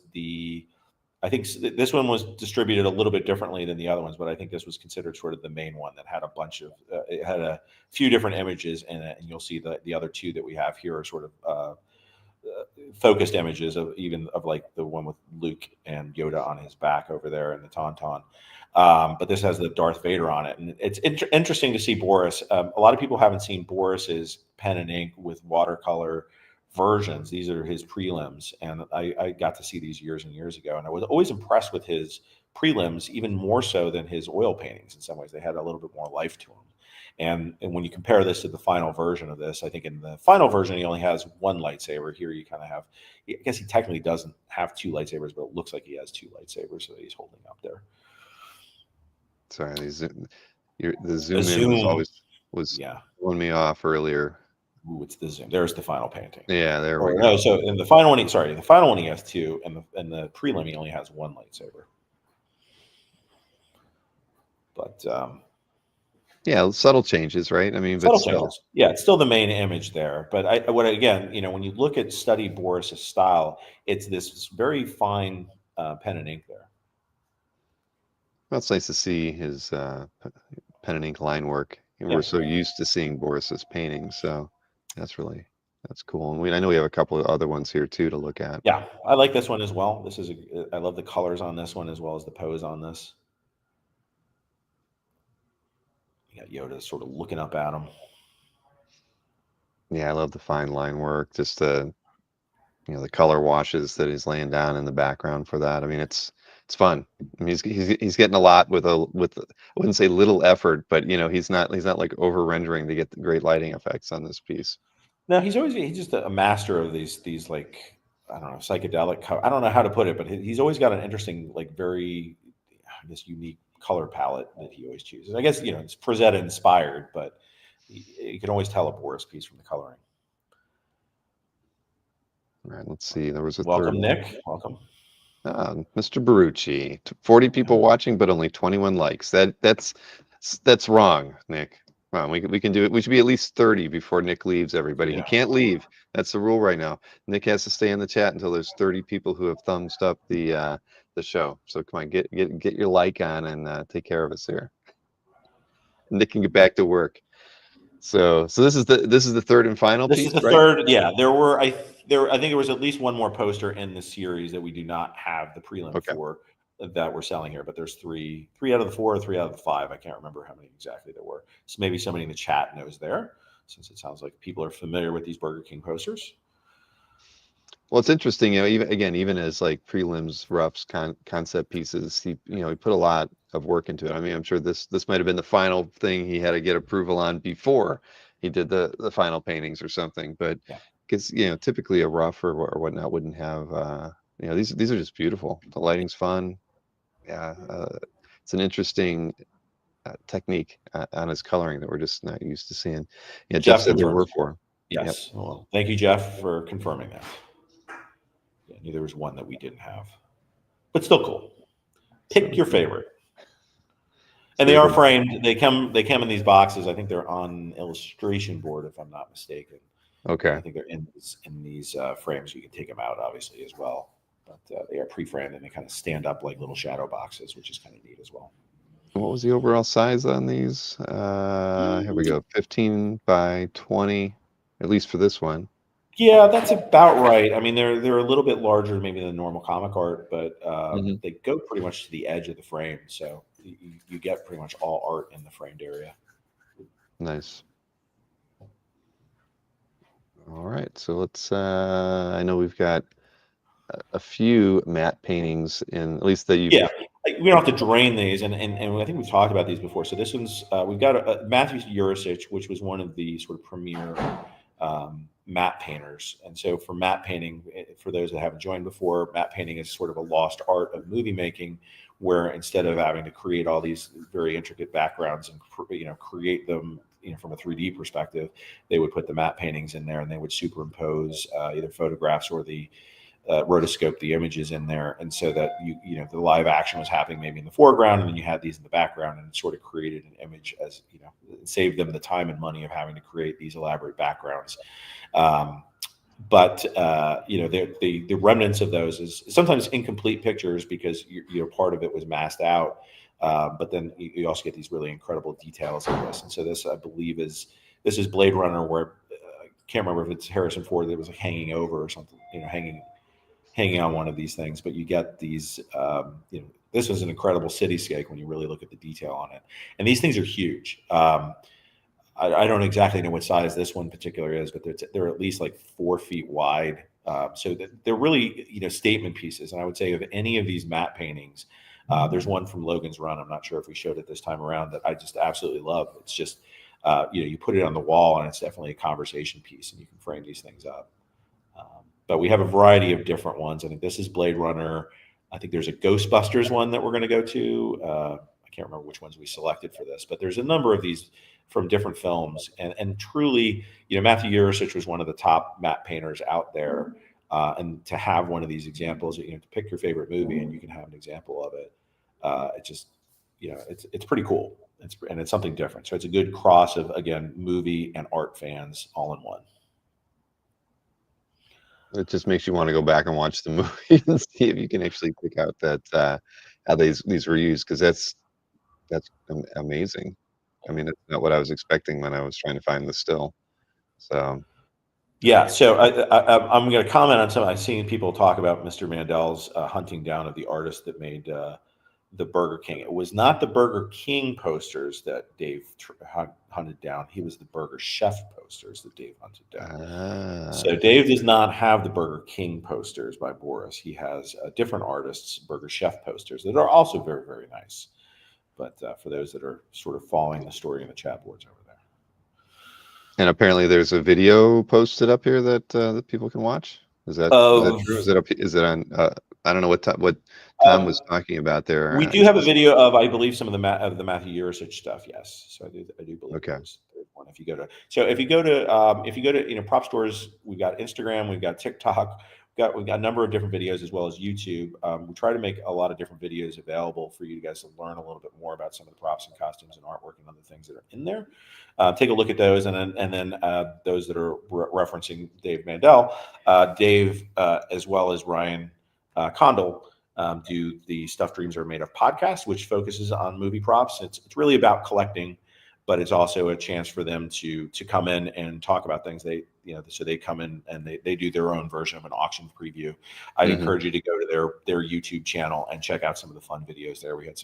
I think this one was distributed a little bit differently than the other ones, but I think this was considered sort of the main one that had a bunch of, it had a few different images in it. And you'll see the other two that we have here are sort of focused images of like the one with Luke and Yoda on his back over there and the Tauntaun. But this has the Darth Vader on it. And it's interesting to see Boris. A lot of people haven't seen Boris's pen and ink with watercolor versions. These are his prelims, and I got to see these years and years ago, and I was always impressed with his prelims, even more so than his oil paintings. In some ways, they had a little bit more life to them. And when you compare this to the final version of this, I think in the final version he only has one lightsaber. Here you kind of have, I guess he technically doesn't have two lightsabers, but it looks like he has two lightsabers that he's holding up there. Sorry, the zoom in was throwing me off earlier. Ooh, it's the zoom. There's the final painting. Yeah, there we go. No, so in the final one, the final one he has two, and the prelim he only has one lightsaber. But Yeah, subtle changes, right? I mean, but subtle still. changes. Yeah, it's still the main image there. But what again, when you look at study Boris's style, it's this very fine pen and ink there. Well, it's nice to see his pen and ink line work. And Yeah. we're so used to seeing Boris's paintings, so that's cool. And I know we have a couple of other ones here too to look at. Yeah, I like this one as well. I love the colors on this one as well as the pose on this. You got Yoda sort of looking up at him. Yeah, I love the fine line work, just the color washes that he's laying down in the background for that. I mean, it's fun. I mean, he's getting a lot I wouldn't say little effort, but he's not like over rendering to get the great lighting effects on this piece. No, he's just a master of these like, I don't know, psychedelic. I don't know how to put it, but he's always got an interesting, like, very, I guess, unique color palette that he always chooses. I guess it's Frazetta inspired, but you can always tell a Boris piece from the coloring. All right, let's see. There was a third Welcome, one. Nick. Welcome. Mr. Barucci, 40 people watching, but only 21 likes. That's wrong, Nick. Come on, we can do it. We should be at least 30 before Nick leaves. Everybody, he Yeah. can't leave. That's the rule right now. Nick has to stay in the chat until there's 30 people who have thumbs up the show. So come on, get your like on and take care of us here. Nick can get back to work. So this is the third and final This piece, is the right? third. Yeah, I think there was at least one more poster in the series that we do not have the prelim Okay. for that we're selling here, but there's three out of the four, or 3 out of the 5. I can't remember how many exactly there were. So maybe somebody in the chat knows there, since it sounds like people are familiar with these Burger King posters. Well, it's interesting, even as like prelims, roughs, concept pieces, he put a lot of work into it. I mean, I'm sure this might have been the final thing he had to get approval on before he did the final paintings or something. But Yeah. because typically a rough or whatnot wouldn't have these are just beautiful. The lighting's fun. Yeah, it's an interesting technique on his coloring that we're just not used to seeing. Yeah, Jeff Jeff said there confirms. were 4. Yep. Yes. Well, thank you, Jeff, for confirming that. Yeah, I knew there was one that we didn't have, but still cool. Pick your favorite. And they are framed. They come in these boxes. I think they're on illustration board, if I'm not mistaken. Okay. I think they're in these frames. You can take them out, obviously, as well. But they are pre-framed and they kind of stand up like little shadow boxes, which is kind of neat as well. What was the overall size on these? Here we go, 15 by 20, at least for this one. Yeah, that's about right. I mean, they're a little bit larger maybe than normal comic art, but they go pretty much to the edge of the frame, so you get pretty much all art in the framed area. Nice. All right, so let's. I know we've got a few matte paintings in, at least that you. Yeah, we don't have to drain these, and I think we've talked about these before. So this one's we've got Matthew Jurisic, which was one of the sort of premier matte painters. And so for matte painting, for those that haven't joined before, matte painting is sort of a lost art of movie making, where instead of having to create all these very intricate backgrounds and create them from a 3D perspective, they would put the matte paintings in there and they would superimpose either photographs or the rotoscope the images in there, and so that the live action was happening maybe in the foreground, and then you had these in the background, and it sort of created an image, as saved them the time and money of having to create these elaborate backgrounds. But the remnants of those is sometimes incomplete pictures because part of it was masked out, but then you also get these really incredible details in this. And so this, I believe, this is Blade Runner, where I can't remember if it's Harrison Ford that was like hanging over or something, hanging on one of these things. But you get these, this was an incredible cityscape when you really look at the detail on it. And these things are huge. I don't exactly know what size this one particular is, but they're at least like 4 feet wide. So they're really, statement pieces. And I would say of any of these matte paintings, there's one from Logan's Run. I'm not sure if we showed it this time around, that I just absolutely love. It's just, you put it on the wall and it's definitely a conversation piece, and you can frame these things up. But we have a variety of different ones. I think this is Blade Runner. I think there's a Ghostbusters one that we're going to go to. I can't remember which ones we selected for this, but there's a number of these from different films. And truly, Matthew Jurisic was one of the top matte painters out there. And to have one of these examples, to pick your favorite movie and you can have an example of it. It's just it's pretty cool. It's something different. So it's a good cross of, again, movie and art fans all in one. It just makes you want to go back and watch the movie and see if you can actually pick out that how these were used, because that's amazing. I mean, that's not what I was expecting when I was trying to find the still. So Yeah, so I'm going to comment on some. I've seen people talk about Mr. Mandel's hunting down of the artist that made the Burger King. It was not the Burger King posters that Dave hunted down. He was the Burger Chef posters that Dave hunted down. So Dave does not have the Burger King posters by Boris. He has different artists' Burger Chef posters that are also very, very nice. But for those that are sort of following the story in the chat boards over there. and apparently there's a video posted up here that that people can watch. Is that true? Is it up? Is it on? I don't know what Tom was talking about there. We do have a video of, I believe, some of the Matthew Yurcich stuff. Yes, so I do believe. Okay. There's one. If you go to Prop Stores, we've got Instagram, we've got TikTok, we've got a number of different videos as well as YouTube. We try to make a lot of different videos available for you guys to learn a little bit more about some of the props and costumes and artwork and other things that are in there. Take a look at those, and then those that are referencing Dave Mandel, Dave as well as Ryan Condal. Do the Stuff Dreams Are Made Of podcast, which focuses on movie props. It's really about collecting, but it's also a chance for them to come in and talk about things. So they come in and they do their own version of an auction preview. I'd encourage you to go to their YouTube channel and check out some of the fun videos there. We had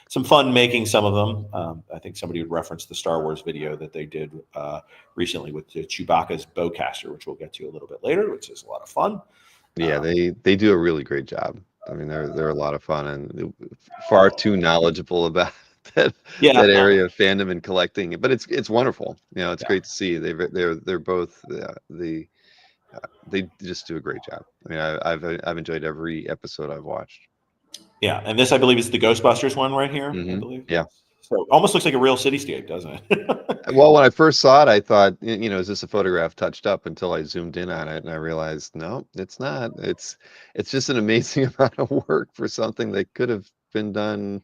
some fun making some of them. I think somebody would reference the Star Wars video that they did recently with the Chewbacca's bowcaster, which we'll get to a little bit later, which is a lot of fun. Yeah, they do a really great job. I mean, they're a lot of fun and far too knowledgeable about that area of fandom and collecting. But it's wonderful. It's great to see. They're both they just do a great job. I mean, I've enjoyed every episode I've watched. Yeah, and this, I believe, is the Ghostbusters one right here. I believe. Yeah. So it almost looks like a real cityscape, doesn't it? Well, when I first saw it, I thought, is this a photograph touched up, until I zoomed in on it and I realized, no, it's not. It's just an amazing amount of work for something that could have been done.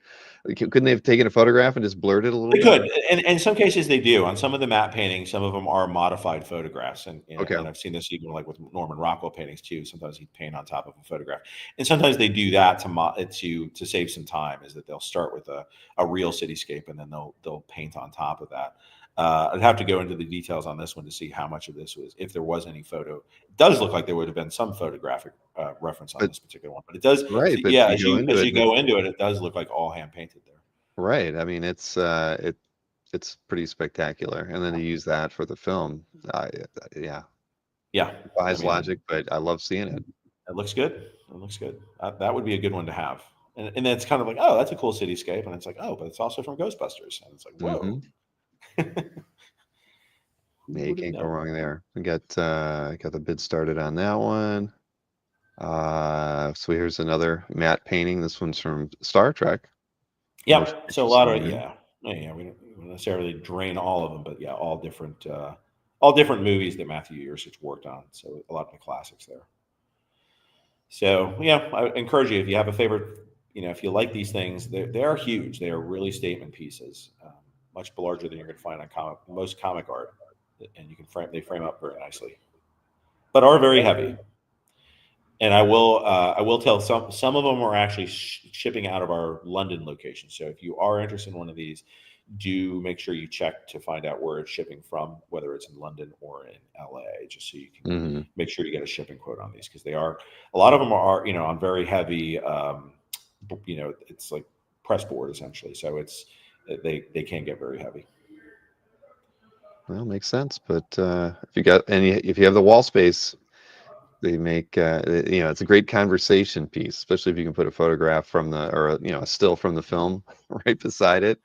Couldn't they have taken a photograph and just blurred it a little bit? They could, and in some cases they do. On some of the matte paintings, some of them are modified photographs, and I've seen this even like with Norman Rockwell paintings too. Sometimes he'd paint on top of a photograph, and sometimes they do that to save some time. Is that they'll start with a real cityscape and then they'll paint on top of that. I'd have to go into the details on this one to see how much of this was, if there was any photo. It does look like there would have been some photographic reference on this particular one, but it does. Right. But yeah, as you go into it, it does look like all hand painted there. Right. I mean, it's pretty spectacular, and then to use that for the film, yeah, defies logic, but I love seeing it. It looks good. It looks good. That would be a good one to have. And then it's kind of like, oh, that's a cool cityscape, and it's like, oh, but it's also from Ghostbusters, and it's like, whoa. Yeah, you can't go wrong there. We got the bid started on that one. So here's another matte painting. This one's from Star Trek. Yep. So a lot of we don't necessarily drain all of them, but all different movies that Matthew Yurcich worked on. So a lot of the classics there. So I encourage you, if you have a favorite, if you like these things, they are huge. They are really statement pieces, much larger than you're going to find on most comic art, and they frame up very nicely, but are very heavy. And I will tell some of them are actually shipping out of our London location. So if you are interested in one of these, do make sure you check to find out where it's shipping from, whether it's in London or in LA, just so you can make sure you get a shipping quote on these, because a lot of them are on very heavy, it's like press board essentially. So they can get very heavy. Well, makes sense. But if you have the wall space, they make it's a great conversation piece, especially if you can put a photograph from a still from the film right beside it.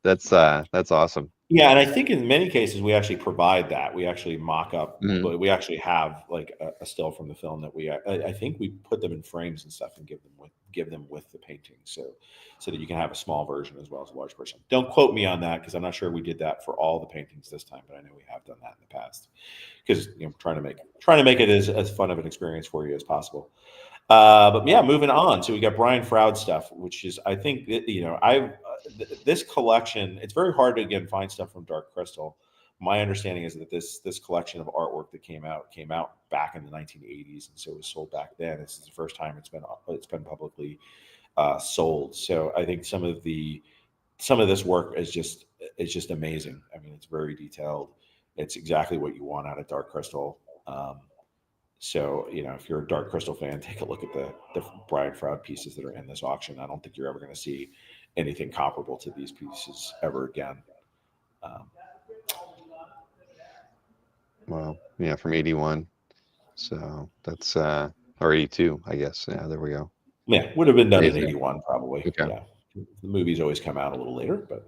That's awesome. Yeah, and I think in many cases we actually provide that. We actually mock up, but we actually have like a still from the film that I think we put them in frames and stuff and give them with the painting, so that you can have a small version as well as a large version. Don't quote me on that, because I'm not sure we did that for all the paintings this time, but I know we have done that in the past, because trying to make it as fun of an experience for you as possible. But yeah, moving on. So we got Brian Froud stuff, which is, I think, this collection. It's very hard to again find stuff from Dark Crystal. My understanding is that this collection of artwork that came out back in the 1980s, and so it was sold back then. This is the first time it's been publicly sold. So I think some of this work is just amazing. I mean, it's very detailed. It's exactly what you want out of Dark Crystal. So, if you're a Dark Crystal fan, take a look at the Brian Froud pieces that are in this auction. I don't think you're ever going to see anything comparable to these pieces ever again. Well, yeah, from 81. So that's or 82, I guess. Yeah, there we go. Yeah, would have been done in Amazing. 81 probably. Okay. Yeah. The movies always come out a little later, but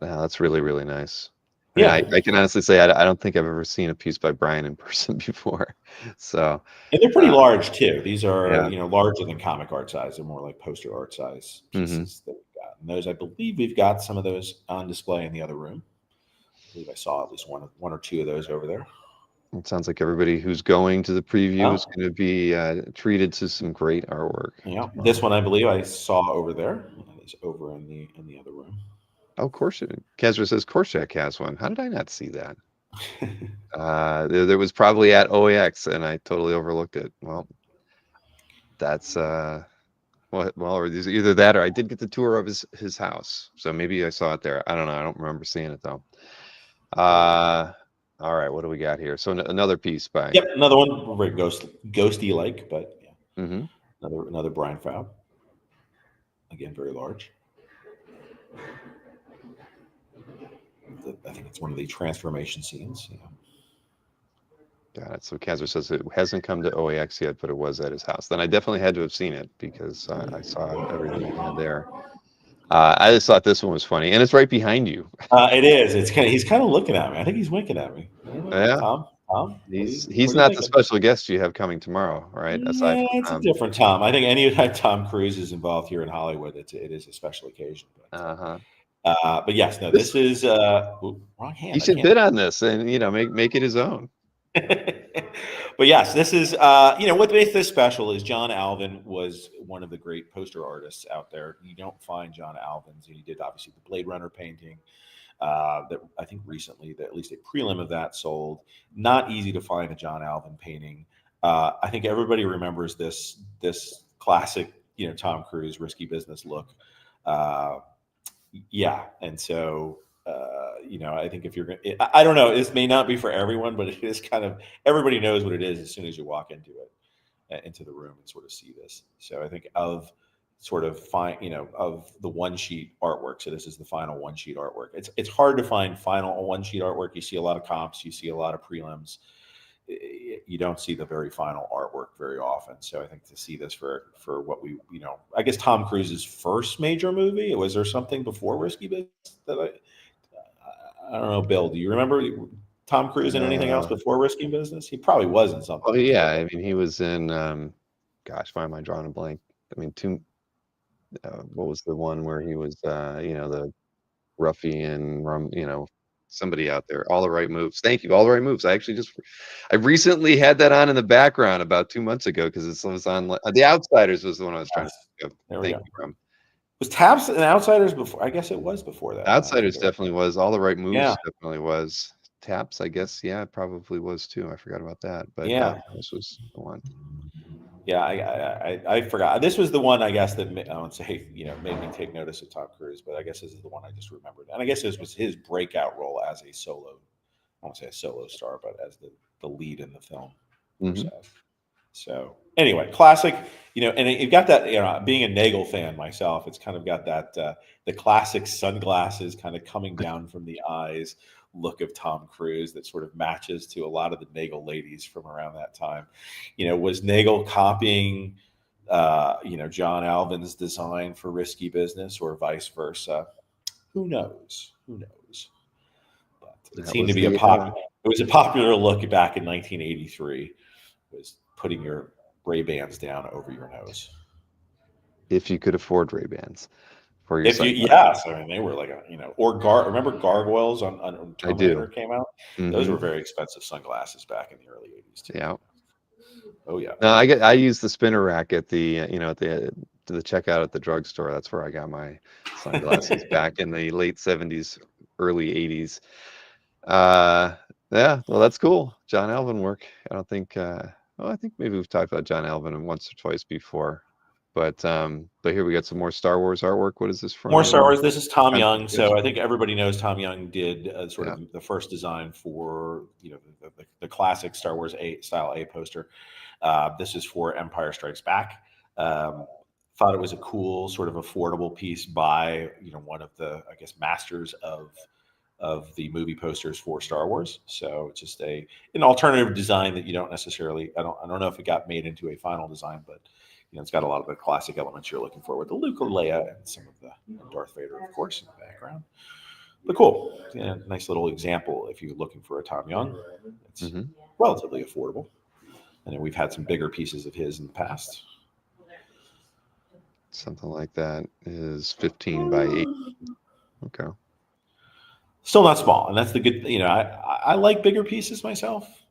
Yeah, that's really, really nice. yeah. I can honestly say I don't think I've ever seen a piece by Brian in person before. So, And they're pretty large too. These are, yeah. larger than comic art size. They're more like poster art size pieces that we've got. And those, I believe we've got some of those on display in the other room. I believe I saw at least one or two of those over there. It sounds like everybody who's going to the preview Oh. is going to be treated to some great artwork. Yeah, this one I believe I saw over there. It's over in the other room. Oh, Kazra says Korshak has one. How did I not see that? There was probably at OAX, and I totally overlooked it. Well, that's or either that or I did get the tour of his house, so maybe I saw it there. I don't know. I don't remember seeing it though. All right, what do we got here? So another piece by. Yep, another one very ghosty like, but yeah, another Brian Froud. Again, very large. I think it's one of the transformation scenes. Got it. So Kazra says it hasn't come to OAX yet, but it was at his house. Then I definitely had to have seen it because I saw everything he had there. I just thought this one was funny, and it's right behind you. It is. He's kind of looking at me. I think he's winking at me. Yeah. Tom. He's not the special guest you have coming tomorrow, right? Yeah, it's a different Tom. I think any time Tom Cruise is involved here in Hollywood, it is a special occasion. But yes, no, this is wrong hand. He should bid on this and make it his own. But yes, this is what makes this special is John Alvin was one of the great poster artists out there. You don't find John Alvin's. He did obviously the Blade Runner painting. That I think recently, that at least a prelim of that sold. Not easy to find a John Alvin painting. I think everybody remembers this classic, Tom Cruise risky business look. Yeah, and so I think if you're going, I don't know, this may not be for everyone, but it is kind of everybody knows what it is as soon as you walk into the room and sort of see this. So I think of sort of of the one sheet artwork. So this is the final one sheet artwork. It's hard to find final one sheet artwork. You see a lot of comps, you see a lot of prelims. You don't see the very final artwork very often. So I think to see this for what we, I guess Tom Cruise's first major movie, was there something before Risky Business that I don't know, Bill, do you remember Tom Cruise in anything else before Risky Business? He probably was in something. Oh yeah. I mean, he was in, why am I drawing a blank? I mean, what was the one where he was, the ruffian, somebody out there, All the Right Moves. Thank you. All the Right Moves. I recently had that on in the background about 2 months ago because it was on. The Outsiders was the one I was trying to think of. Thank you, Brum. Was Taps and Outsiders before? I guess it was before that. Outsiders definitely was. All the Right Moves definitely was. Taps, I guess, yeah, it probably was too. I forgot about that, but this was the one. Yeah, I forgot. This was the one, I guess, that I won't say, made me take notice of Tom Cruise, but I guess this is the one I just remembered. And I guess this was his breakout role as a solo, I won't say a solo star, but as the lead in the film. Mm-hmm. So anyway, classic, and you've got that, being a Nagel fan myself, it's kind of got that, the classic sunglasses kind of coming down from the eyes look of Tom Cruise that sort of matches to a lot of the Nagel ladies from around that time. Was Nagel copying, John Alvin's design for Risky Business or vice versa? Who knows? But it seemed to be it was a popular look back in 1983, was putting your Ray-Bans down over your nose. If you could afford Ray-Bans. Yes, I mean they were like remember Gargoyles on Terminator came out? Mm-hmm. Those were very expensive sunglasses back in the early 80s too. Yeah. Oh yeah. No, I use the spinner rack at the at the checkout at the drugstore. That's where I got my sunglasses back in the late 70s, early 80s. Uh, yeah, well, that's cool. John Alvin work. I don't think. Well, I think maybe we've talked about John Alvin once or twice before, but here we got some more Star Wars artwork. What is this More Star from? Wars. This is Tom Young. Constellation? So I think everybody knows Tom Young did sort Yeah. of the first design for the classic Star Wars A style A poster. This is for Empire Strikes Back. Thought it was a cool sort of affordable piece by one of the, I guess, masters of the movie posters for Star Wars. So it's just an alternative design that you don't necessarily. I don't know if it got made into a final design, but it's got a lot of the classic elements you're looking for with the Luke, Leia, and some of the Darth Vader, of course, in the background. But cool, yeah, nice little example if you're looking for a Tom Young. It's relatively affordable, and then we've had some bigger pieces of his in the past. Something like that is 15 by 8. Okay. Still not small, and that's the good. I like bigger pieces myself.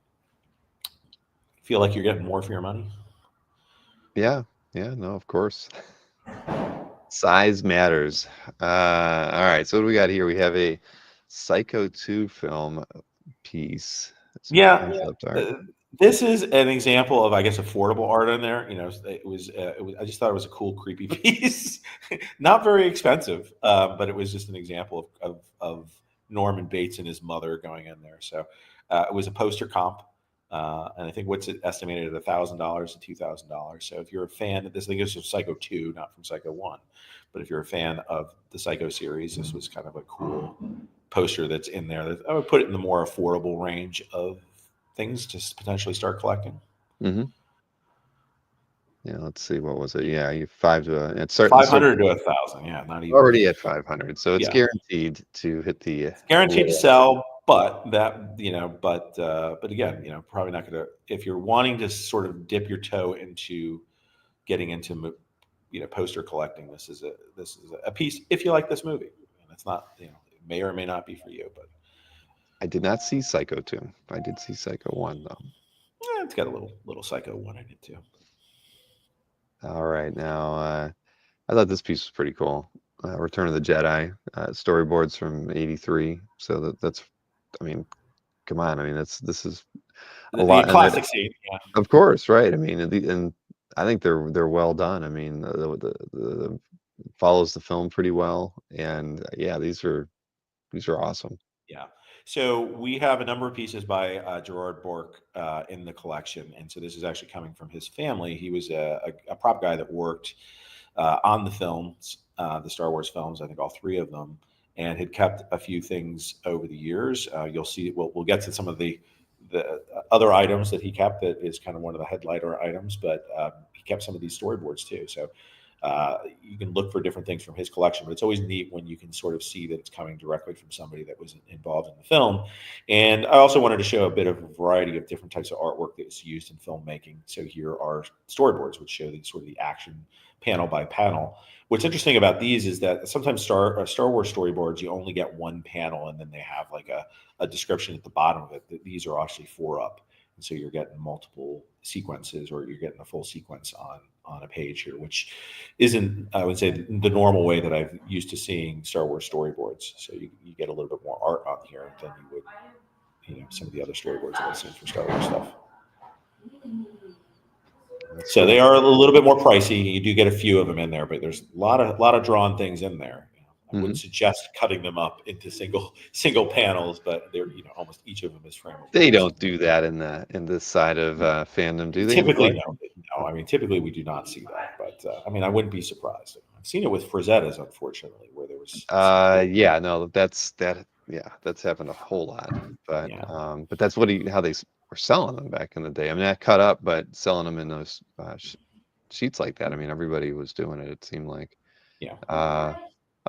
Feel like you're getting more for your money. Yeah. Yeah. No, of course. Size matters. All right. So what do we got here? We have a Psycho 2 film piece. Some Yeah, concept art. this is an example of, I guess, affordable art in there. It was. I just thought it was a cool, creepy piece. Not very expensive, but it was just an example of Norman Bates and his mother going in there. So it was a poster comp, and I think what's it estimated at $1,000 to $2,000. So if you're a fan of this, I think this is Psycho 2, not from Psycho 1. But if you're a fan of the Psycho series, this was kind of a cool poster that's in there. I would put it in the more affordable range of things to potentially start collecting. Mm-hmm. Yeah, let's see. What was it? Yeah, you it's 500 to 1,000. Yeah, not even. already at 500, so it's Yeah, guaranteed to hit the it's guaranteed to low. sell. But but again, probably not going to. If you're wanting to sort of dip your toe into getting into poster collecting, this is a piece. If you like this movie, and it's not, it may or may not be for you, but I did not see Psycho 2. I did see Psycho 1 though. it's got a little Psycho one in it too. All right, now I thought this piece was pretty cool. Return of the Jedi storyboards from '83. So that's, I mean, come on. I mean, this is a The lot, and classic scene. Yeah. of course, right? I mean, and I think they're well done. I mean, the follows the film pretty well, and yeah, these are awesome. Yeah. So we have a number of pieces by Gerard Bork in the collection, and so this is actually coming from his family. He was a prop guy that worked on the films, the Star Wars films. I think all three of them, and had kept a few things over the years. You'll see. We'll get to some of the other items that he kept. That is kind of one of the headliner items, but he kept some of these storyboards too. So you can look for different things from his collection, but it's always neat when you can sort of see that it's coming directly from somebody that was involved in the film. And I also wanted to show a bit of a variety of different types of artwork that is used in filmmaking. So here are storyboards, which show the sort of the action panel by panel. What's interesting about these is that sometimes Star Wars storyboards, you only get one panel and then they have like a description at the bottom of it. That these are actually 4 up. And so you're getting multiple sequences, or you're getting a full sequence on a page here, which isn't, I would say, the normal way that I've used to seeing Star Wars storyboards. So you get a little bit more art on here than you would, some of the other storyboards that I've seen for Star Wars stuff. So they are a little bit more pricey. You do get a few of them in there, but there's a lot of drawn things in there. I wouldn't suggest cutting them up into single panels, but they're almost each of them is framed. They don't do that in this side of fandom, do they? Typically, no. I mean, typically we do not see that, but I mean, I wouldn't be surprised. I've seen it with Frazettas, unfortunately, where there was. Yeah, no, that's happened a whole lot, but but that's how they were selling them back in the day. I mean, that cut up, but selling them in those sheets like that. I mean, everybody was doing it. It seemed like. Yeah.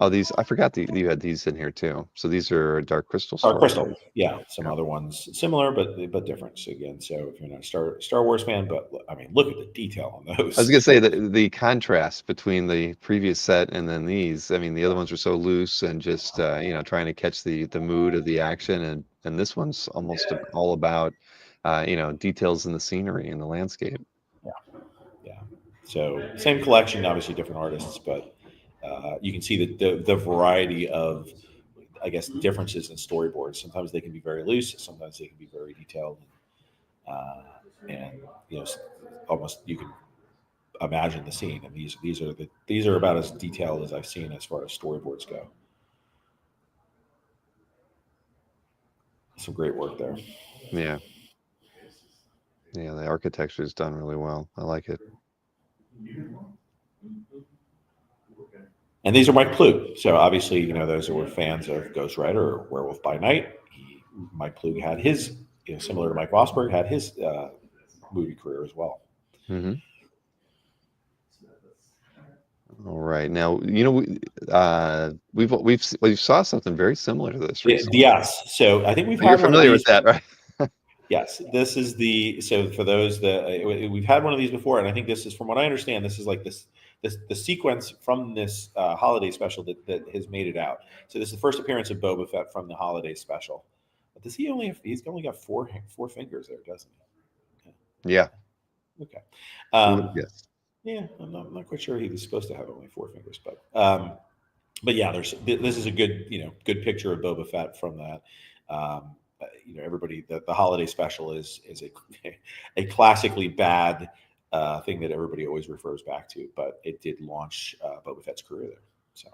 Oh, I forgot you had these in here too. So these are Dark Crystal Dark stories. Crystal, yeah. Some other ones similar, but different. So again, so if you're not a Star Wars fan, but I mean, look at the detail on those. I was gonna say that the contrast between the previous set and then these. I mean, the other ones were so loose and just trying to catch the mood of the action, and this one's almost all about details in the scenery and the landscape. Yeah. So same collection, obviously different artists, but you can see the variety of, I guess, differences in storyboards. Sometimes they can be very loose. Sometimes they can be very detailed. Uh, and almost you can imagine the scene. And these are about as detailed as I've seen as far as storyboards go. Some great work there. Yeah. Yeah, the architecture is done really well. I like it. And these are Mike Plug. So obviously, those who were fans of Ghost Rider or Werewolf by Night, Mike Plug had his, similar to Mike Rosberg, had his movie career as well. Mm-hmm. All right. Now, we've saw something very similar to this recently. Yes. So I think we've You're had one of familiar with these. that, right? Yes. This is so for those that we've had one of these before, and I think this is, from what I understand, this is like the sequence from this holiday special that has made it out. So this is the first appearance of Boba Fett from the holiday special. But he's only got four fingers there, doesn't he? Yeah. Okay. Yes. Yeah, I'm not quite sure he was supposed to have only four fingers, but yeah, this is a good good picture of Boba Fett from that. Everybody, the holiday special is a classically bad thing that everybody always refers back to, but it did launch Boba Fett's career there. So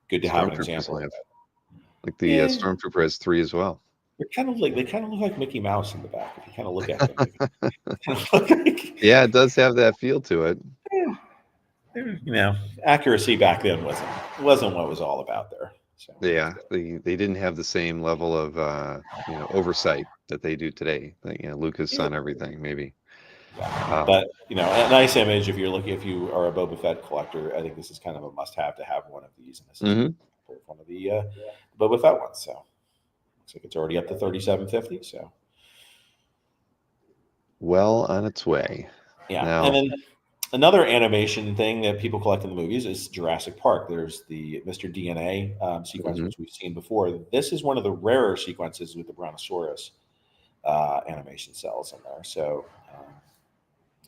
good to have an example of that. Like the Stormtrooper has 3 as well. They kind of look like Mickey Mouse in the back if you kind of look at them. Yeah, it does have that feel to it. Accuracy back then wasn't what it was all about there. So. Yeah, they didn't have the same level of oversight that they do today. Lucas on everything, maybe. Yeah. But a nice image if you are a Boba Fett collector. I think this is kind of a must-have to have one of these, and this is one of the Boba Fett ones. So looks like it's already up to $37.50. So well on its way. Yeah, now, and then another animation thing that people collect in the movies is Jurassic Park. There's the Mr. DNA sequence, which we've seen before. This is one of the rarer sequences with the Brontosaurus animation cells in there. So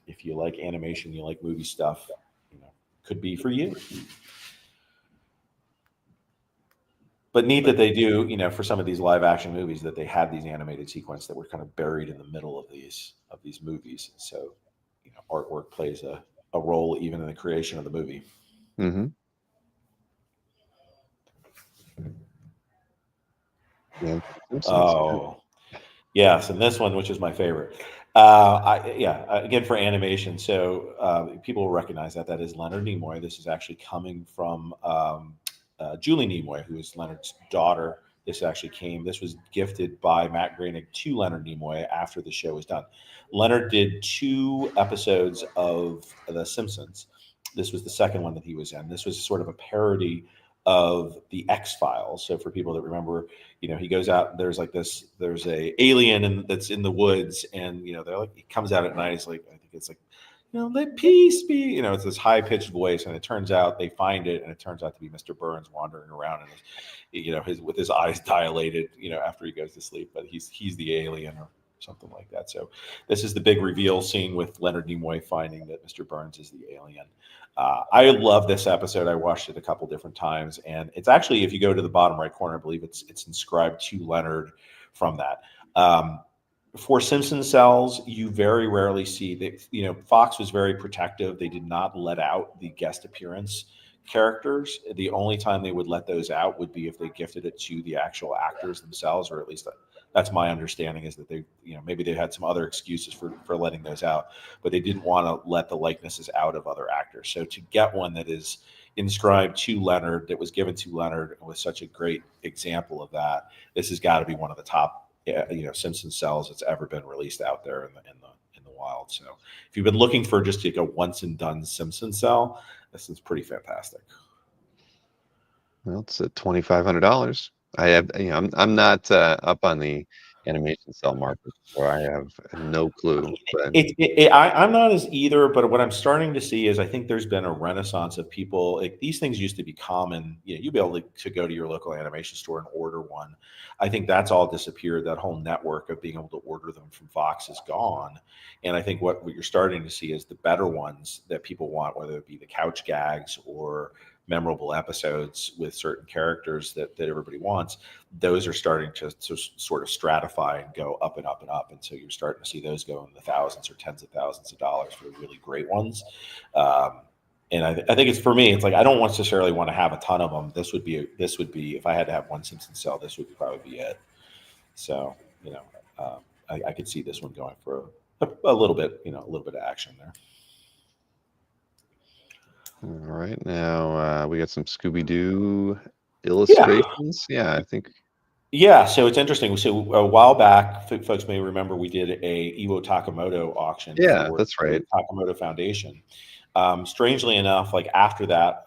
if you like animation, you like movie stuff, could be for you. But neat that they do, for some of these live action movies, that they had these animated sequences that were kind of buried in the middle of these movies. So, artwork plays a role even in the creation of the movie. Mm-hmm. Yeah. Oh, yes, and this one, which is my favorite. Again for animation. So people will recognize that is Leonard Nimoy. This is actually coming from Julie Nimoy, who is Leonard's daughter. This was gifted by Matt Groening to Leonard Nimoy after the show was done. Leonard did 2 episodes of The Simpsons. This was the second one that he was in. This was sort of a parody of the X-Files. So for people that remember, he goes out, there's a alien that's in the woods, and they're like, he comes out at night, he's like, I think it's like, let peace be, it's this high pitched voice, and it turns out they find it, and it turns out to be Mr. Burns wandering around, and with his eyes dilated, after he goes to sleep, but he's the alien or something like that. So this is the big reveal scene with Leonard Nimoy finding that Mr. Burns is the alien. I love this episode. I watched it a couple different times, and it's actually, if you go to the bottom right corner, I believe it's inscribed to Leonard from that. For Simpson cells, you very rarely see that. Fox was very protective. They did not let out the guest appearance characters. The only time they would let those out would be if they gifted it to the actual actors themselves, or at least that's my understanding, is that they, maybe they had some other excuses for letting those out, but they didn't want to let the likenesses out of other actors. So to get one that is inscribed to Leonard, that was given to Leonard, was such a great example of that. This has got to be one of the top Simpson cells that's ever been released out there in the wild. So if you've been looking for just like a once and done Simpson cell, this is pretty fantastic. Well, it's at $2,500. I have, I'm not up on the animation cell market, so I have no clue. But I'm not as either, but what I'm starting to see is I think there's been a renaissance of people. Like, these things used to be common. You'd be able to go to your local animation store and order one. I think that's all disappeared. That whole network of being able to order them from Fox is gone. And I think what you're starting to see is the better ones that people want, whether it be the couch gags or memorable episodes with certain characters that everybody wants. Those are starting to sort of stratify and go up and up and up. And so you're starting to see those go in the thousands or tens of thousands of dollars for really great ones. And I think it's, for me, it's like, I don't necessarily want to have a ton of them. This would be, if I had to have one Simpsons cell, this would probably be it. So, I could see this one going for a little bit, a little bit of action there. all right, now we got some Scooby-Doo Yeah. illustrations. Yeah, I think. Yeah, so it's interesting. So a while back, folks may remember, we did a Iwo Takamoto auction Yeah, for that's right. the Takamoto Foundation. Strangely enough, like after that,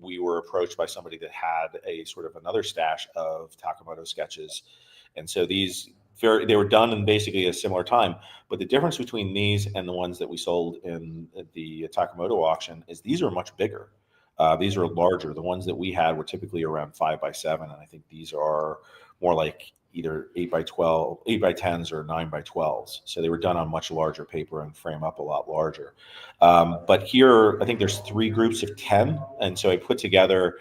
we were approached by somebody that had a sort of another stash of Takamoto sketches, and so they were done in basically a similar time. But the difference between these and the ones that we sold in the Takamoto auction is these are much bigger. These are larger. The ones that we had were typically around 5x7, and I think these are more like either 8x12, 8x10s, or 9x12s. So they were done on much larger paper and frame up a lot larger. But here, I think there's 3 groups of 10, and so I put together,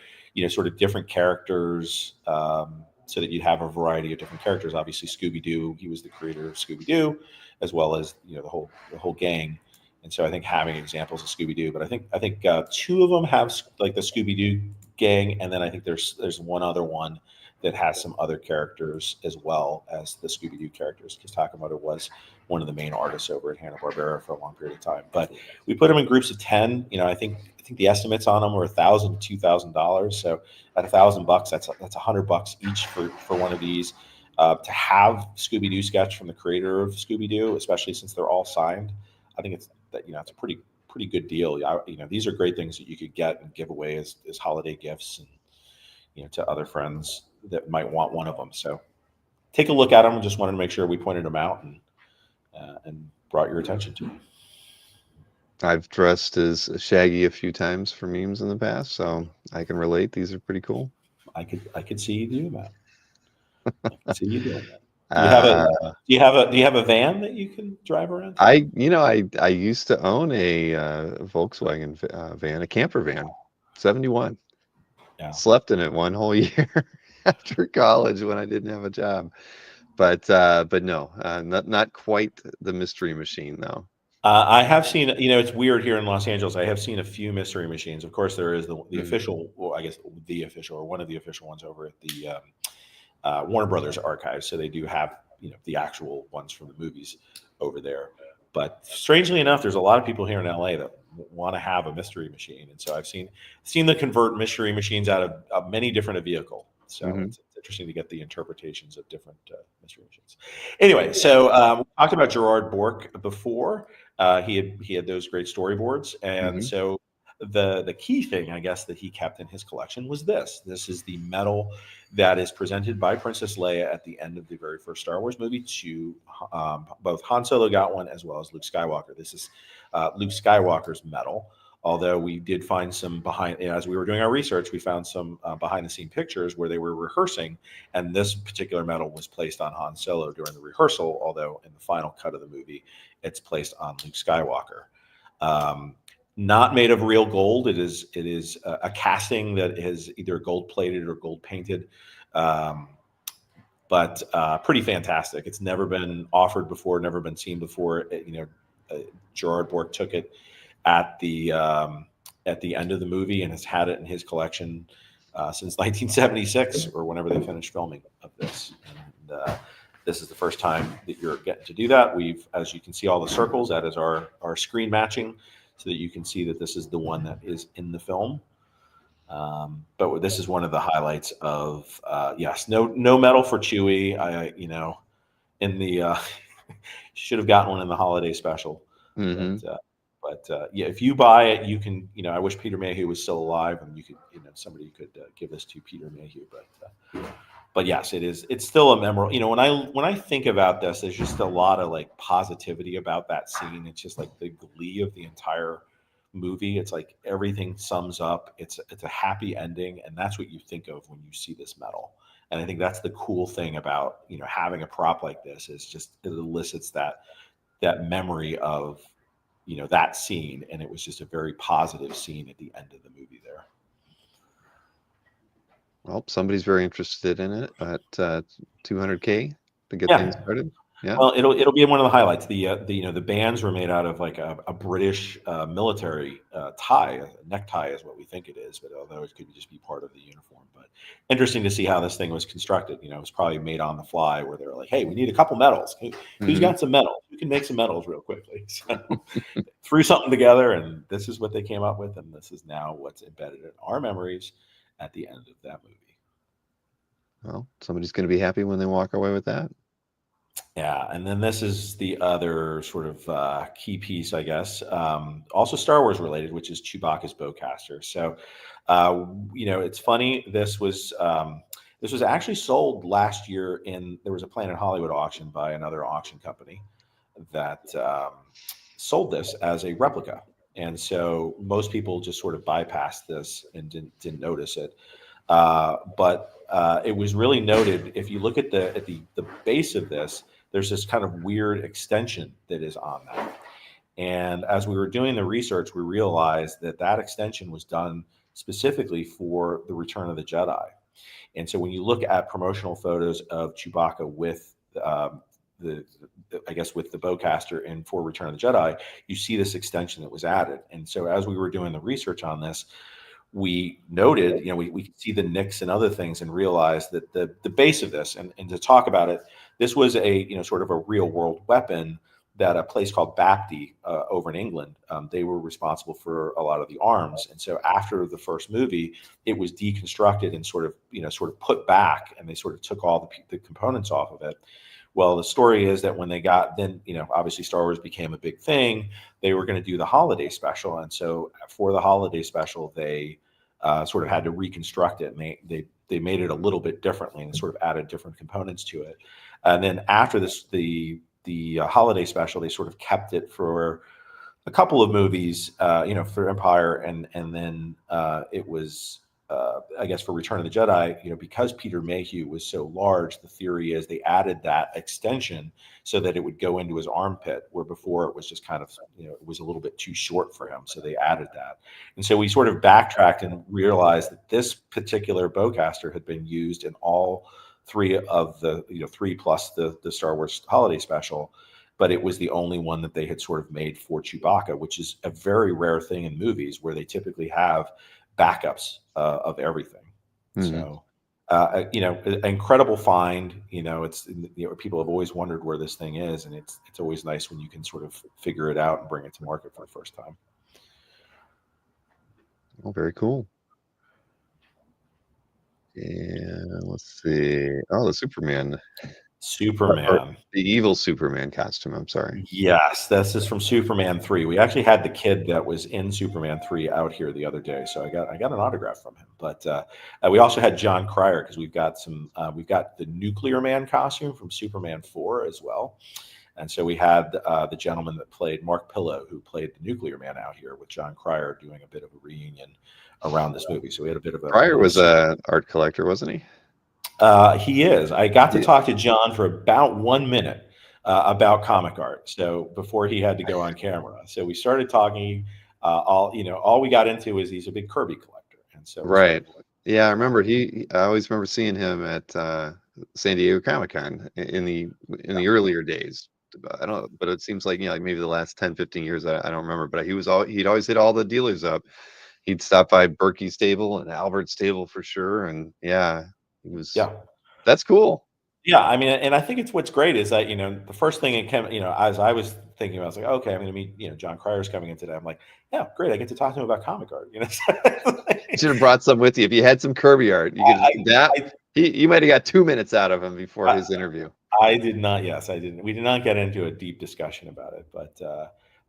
sort of different characters, so that you'd have a variety of different characters. Obviously, Scooby-Doo, he was the creator of Scooby-Doo, as well as the whole gang. And so I think having examples of Scooby-Doo, but I think 2 of them have like the Scooby-Doo gang, and then I think there's one other one that has some other characters as well as the Scooby-Doo characters, because Takamoto was one of the main artists over at Hanna-Barbera for a long period of time. But we put them in groups of 10. I think the estimates on them were $1,000 to $2,000. So at $1,000, that's $100 each for one of these. To have Scooby-Doo sketch from the creator of Scooby-Doo, especially since they're all signed, I think it's a pretty good deal. These are great things that you could get and give away as holiday gifts, and to other friends that might want one of them. So take a look at them. Just wanted to make sure we pointed them out and brought your attention to them. I've dressed as Shaggy a few times for memes in the past, so I can relate. These are pretty cool. I could see you doing that. I could see you doing that. Do Uh, you have a van that you can drive around? I used to own a Volkswagen van, a camper van, 71. Yeah. Slept in it one whole year after college when I didn't have a job. But no, not quite the Mystery Machine though. I have seen, it's weird here in Los Angeles. I have seen a few Mystery Machines. Of course, there is the official, well, I guess the official, or one of the official ones over at the Warner Brothers archives. So they do have, the actual ones from the movies over there. But strangely enough, there's a lot of people here in LA that want to have a Mystery Machine, and so I've seen them convert Mystery Machines out of many different a vehicle. So it's interesting to get the interpretations of different Mystery Machines. Anyway, so we talked about Gerard Bork before. He had those great storyboards, and so the key thing, I guess, that he kept in his collection was this. This is the medal that is presented by Princess Leia at the end of the very first Star Wars movie to both Han Solo got one, as well as Luke Skywalker. This is Luke Skywalker's medal. Although we did find some as we were doing our research, we found some behind the scene pictures where they were rehearsing, and this particular medal was placed on Han Solo during the rehearsal, although in the final cut of the movie, it's placed on Luke Skywalker. Not made of real gold. It is a casting that is either gold plated or gold painted, but pretty fantastic. It's never been offered before, never been seen before. Gerard Bork took it at the end of the movie and has had it in his collection since 1976 or whenever they finished filming of this. And this is the first time that you're getting to do that. As you can see, all the circles, that is our screen matching, so that you can see that this is the one that is in the film. But this is one of the highlights of yes, no medal for Chewie. In the should have gotten one in the holiday special. But yeah, if you buy it, you can. I wish Peter Mayhew was still alive, and you could. Somebody could give this to Peter Mayhew. But But yes, it is. It's still a memorable. When I think about this, there's just a lot of like positivity about that scene. It's just like the glee of the entire movie. It's like everything sums up. It's a happy ending, and that's what you think of when you see this medal. And I think that's the cool thing about having a prop like this is just it elicits that memory of that scene, and it was just a very positive scene at the end of the movie there. Well, somebody's very interested in it at 200K to get things Yeah. started. Yeah. Well, it'll be one of the highlights. The bands were made out of like a British military tie. A necktie is what we think it is, but although it could just be part of the uniform. But interesting to see how this thing was constructed. It was probably made on the fly, where they were like, "Hey, we need a couple medals. Who's Hmm. got some medals? Who can make some medals real quickly?" So threw something together, and this is what they came up with, and this is now what's embedded in our memories at the end of that movie. Well, somebody's going to be happy when they walk away with that. Yeah, and then this is the other sort of key piece, I guess. Also Star Wars related, which is Chewbacca's bowcaster. So, it's funny. This was actually sold last year there was a Planet Hollywood auction by another auction company that sold this as a replica, and so most people just sort of bypassed this and didn't notice it. But it was really noted. If you look at the base of this, there's this kind of weird extension that is on that. And as we were doing the research, we realized that extension was done specifically for the Return of the Jedi. And so when you look at promotional photos of Chewbacca with the I guess with the bowcaster and for Return of the Jedi, you see this extension that was added. And so as we were doing the research on this, we noted, we could see the nicks and other things and realized that the base of this, and to talk about it, this was sort of a real world weapon that a place called Bapty over in England, they were responsible for a lot of the arms. And so after the first movie, it was deconstructed and sort of put back, and they sort of took all the components off of it. Well, the story is that when they got then, obviously Star Wars became a big thing. They were going to do the holiday special, and so for the holiday special, they sort of had to reconstruct it, and they made it a little bit differently and sort of added different components to it. And then after this, the holiday special, they sort of kept it for a couple of movies, for Empire, and then it was. I guess for Return of the Jedi, because Peter Mayhew was so large, the theory is they added that extension so that it would go into his armpit, where before it was just kind of, it was a little bit too short for him. So they added that. And so we sort of backtracked and realized that this particular bowcaster had been used in all three of the, three plus the Star Wars holiday special. But it was the only one that they had sort of made for Chewbacca, which is a very rare thing in movies where they typically have backups of everything. Mhm. So, incredible find. It's people have always wondered where this thing is, and it's always nice when you can sort of figure it out and bring it to market for the first time. Oh, very cool. And let's see. Oh, the Superman. Or Superman. the evil Superman costume. I'm sorry. Yes, this is from Superman 3. We actually had the kid that was in Superman 3 out here the other day, so I got an autograph from him. But we also had John Cryer, because we've got the Nuclear Man costume from Superman 4 as well. And so we had the gentleman that played Mark Pillow, who played the Nuclear Man, out here with John Cryer doing a bit of a reunion around this movie. So we had a bit of a Pryor was a art collector, wasn't he? He is. I got to Yeah. talk to John for about 1 minute about comic art. So before he had to go on camera, so we started talking. All we got into is he's a big Kirby collector, and so we Right. started. Yeah, I remember I always remember seeing him at San Diego Comic-Con in the earlier days. I don't know, but it seems like, like maybe the last 10, 15 years, I don't remember, but he'd always hit all the dealers up. He'd stop by Berkey Stable and Albert Stable for sure. And yeah, Yeah, that's cool. yeah. I mean, and I think it's what's great is that the first thing it came, as I was thinking about, I was like, okay, I'm going to meet John Cryer's coming in today. I'm like, yeah, great. I get to talk to him about comic art. You should have brought some with you. If you had some Kirby art, you could you might have got 2 minutes out of him before his interview. I did not. Yes, I didn't. We did not get into a deep discussion about it, but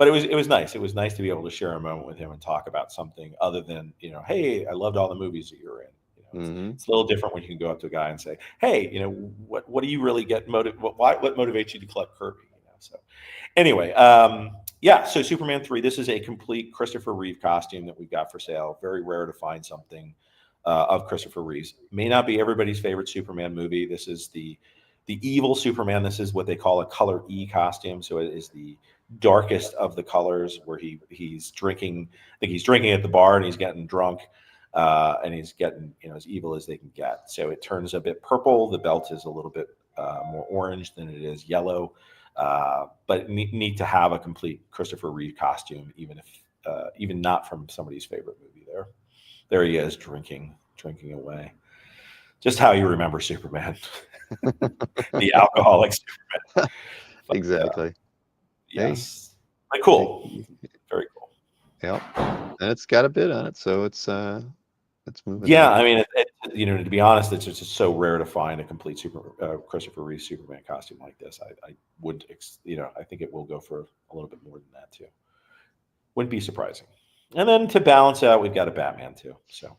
it was nice. It was nice to be able to share a moment with him and talk about something other than hey, I loved all the movies that you were in. Hmm. It's a little different when you can go up to a guy and say, "Hey, what do you really get what motivates you to collect Kirby?" So anyway, yeah. So Superman 3. This is a complete Christopher Reeve costume that we've got for sale. Very rare to find something of Christopher Reeve's. May not be everybody's favorite Superman movie. This is the evil Superman. This is what they call a color E costume. So it is the darkest of the colors, where he's drinking. I think he's drinking at the bar and he's getting drunk, and he's getting as evil as they can get. So it turns a bit purple. The belt is a little bit more orange than it is yellow. But neat to have a complete Christopher Reeve costume, even not from somebody's favorite movie. There he is drinking away. Just how you remember Superman, the alcoholic Superman. But, Exactly. Hey, yes, but cool, very cool. yep. And it's got a bid on it, so it's moving Yeah, up. I mean, to be honest, it's just so rare to find a complete Christopher Reeve Superman costume like this. I would, I think it will go for a little bit more than that too. Wouldn't be surprising. And then to balance out, we've got a Batman too. So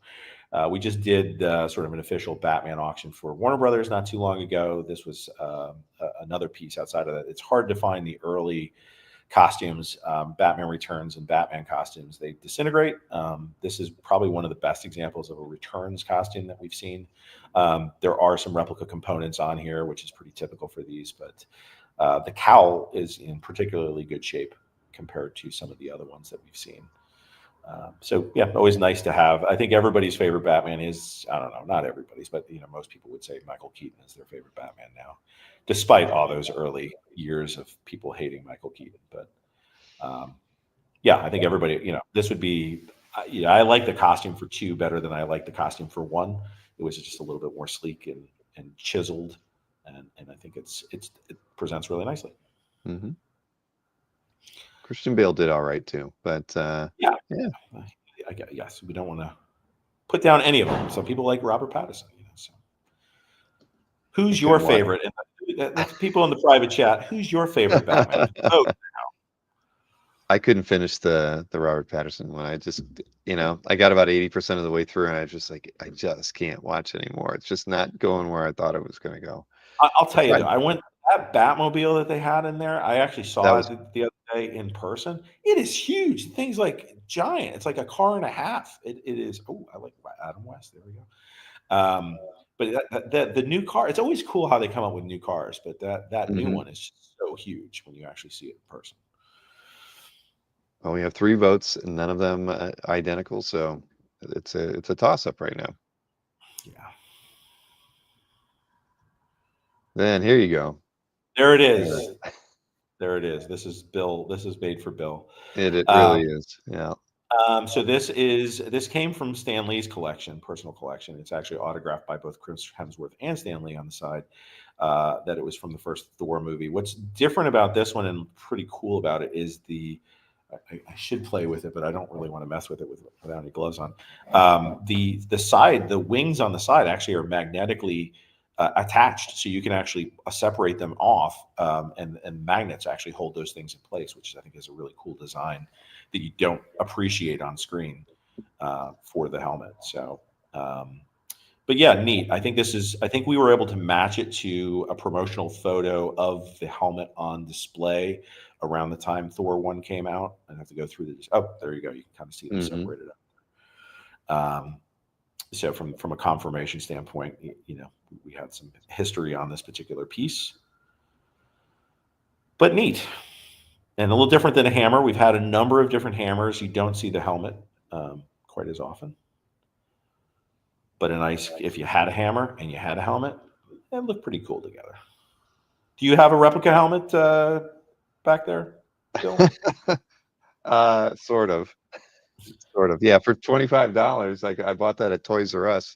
we just did sort of an official Batman auction for Warner Brothers not too long ago. This was another piece outside of that. It's hard to find the early costumes, Batman Returns and Batman costumes. They disintegrate. This is probably one of the best examples of a Returns costume that we've seen. There are some replica components on here, which is pretty typical for these, but the cowl is in particularly good shape compared to some of the other ones that we've seen. So yeah, always nice to have. I think everybody's favorite Batman is, I don't know, not everybody's, but most people would say Michael Keaton is their favorite Batman now, despite all those early years of people hating Michael Keaton. But yeah, I think everybody, this would be, I like the costume for 2 better than I like the costume for 1. It was just a little bit more sleek and chiseled, and I think it presents really nicely. Hmm. Christian Bale did all right too, but Yeah, yeah, yes, we don't want to put down any of them. Some people like Robert Pattinson. So. I Who's your couldn't watch. favorite? And that's people in the private chat. Who's your favorite Batman? Oh, I couldn't finish the Robert Patterson one. I just, I got about 80% of the way through, and I was just like, I just can't watch anymore. It's just not going where I thought it was going to go. I'll I tell you though, tried. I went that Batmobile that they had in there. I actually That saw was. it the other day in person. It is huge. The thing's like giant. It's like a car and a half. It is. Oh, I like Adam West. There we go. But the new car. It's always cool how they come up with new cars. But that new Hmm. one is just so huge when you actually see it in person. Well, we have 3 votes, and none of them identical, so it's a toss up right now. Yeah. Then here you go. There it is. Yeah. There it is. This is Bill. This is made for Bill. It Um, really is. Yeah. so this came from Stan Lee's collection, personal collection. It's actually autographed by both Chris Hemsworth and Stan Lee on the side. That it was from the first Thor movie. What's different about this one and pretty cool about it is I should play with it, but I don't really want to mess with it without any gloves on. The wings on the side actually are magnetically attached, so you can actually separate them off, and magnets actually hold those things in place, which I think is a really cool design that you don't appreciate on screen for the helmet. So, but yeah, neat. I think we were able to match it to a promotional photo of the helmet on display around the time Thor 1 came out. I have to go through the. Oh, there you go. You can kind of see them Hmm. separated up. So from a confirmation standpoint, we had some history on this particular piece, but neat and a little different than a hammer. We've had a number of different hammers. You don't see the helmet quite as often, but if you had a hammer and you had a helmet, it looked pretty cool together. Do you have a replica helmet back there, Bill? Sort of. Sort of. Yeah, for $25. Like I bought that at Toys R Us,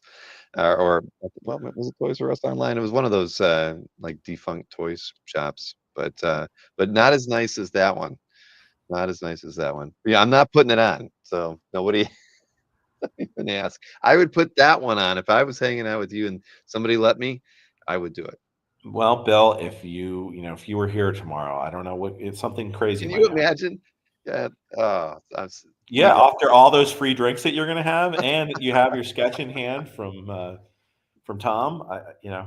or what was it, Toys R Us online? It was one of those like defunct toys shops, but not as nice as that one. Not as nice as that one. Yeah, I'm not putting it on, so nobody even ask. I would put that one on if I was hanging out with you and somebody let me. I would do it. Well, Bill, if you were here tomorrow, I don't know it's something crazy Can might you happen. imagine? Yeah. Oh, Yeah, after all those free drinks that you're going to have, and you have your sketch in hand from Tom,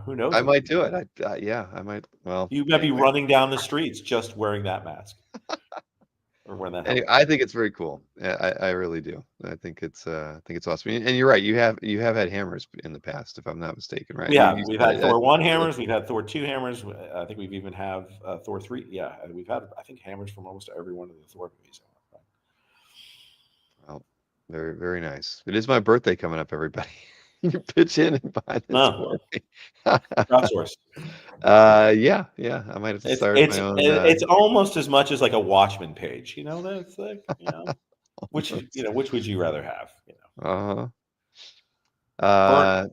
who knows I what might do it. Yeah, I might. Well, you might be anyway. running down the streets just wearing that mask or wearing that helmet. I think it's very cool. I really do. I think it's awesome. And you're right. You have had hammers in the past, if I'm not mistaken, right? We have. You We've said had it. Thor 1 hammers. We've had Thor 2 hammers. I think we've even have Thor 3. Yeah, and we've had, I think, hammers from almost every one of the Thor movies. Well, very, very nice. It is my birthday coming up, everybody. You pitch in and buy this No, for me. crowdsource. Yeah, yeah. I might have to It's start it's my own. it's almost as much as like a Watchmen page. That's like which would you rather have? Uh-huh. Burnt Uh,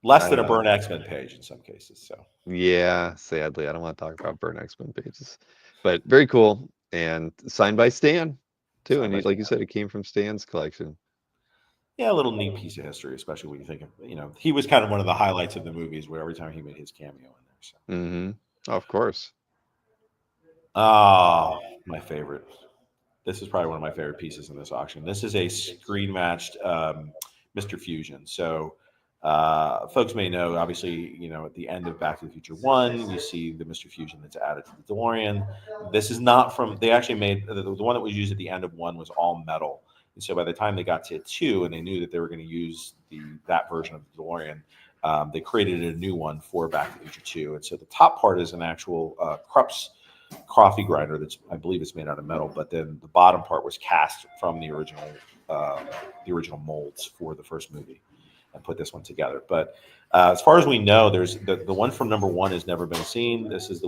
less I than a know. burnt X-Men page in some cases. So Yeah, sadly, I don't want to talk about burn X-Men pages, but very cool and signed by Stan too. side And by like side. you said, it came from Stan's collection. Yeah, a little neat piece of history, especially when you think of he was kind of one of the highlights of the movies where every time he made his cameo in there. So. Mm-hmm. Of course. Ah, my favorite. This is probably one of my favorite pieces in this auction. This is a screen matched Mr. Fusion. So, folks may know, obviously, at the end of Back to the Future 1, you see the Mr. Fusion that's added to the DeLorean. This is not from, they actually made, the one that was used at the end of 1 was all metal. And so by the time they got to 2 and they knew that they were going to use that version of the DeLorean, they created a new one for Back to the Future 2. And so the top part is an actual Krupp's coffee grinder that's, I believe, it's made out of metal, but then the bottom part was cast from the original molds for the first movie and put this one together. But as far as we know, there's the one from number 1 has never been seen. This is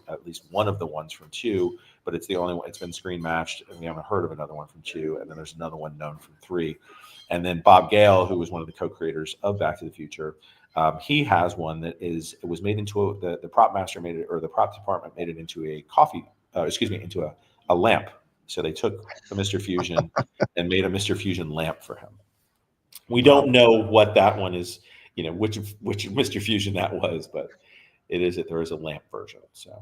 at least one of the ones from 2, but it's the only one. It's been screen matched, and we haven't heard of another one from 2. And then there's another one known from 3. And then Bob Gale, who was one of the co-creators of Back to the Future, he has one that it was made into the prop master made it, or the prop department made it into into a lamp. So they took a Mr. Fusion and made a Mr. Fusion lamp for him. We Wow. don't know what that one is, which Mr. Fusion that was, but there is a lamp version. So,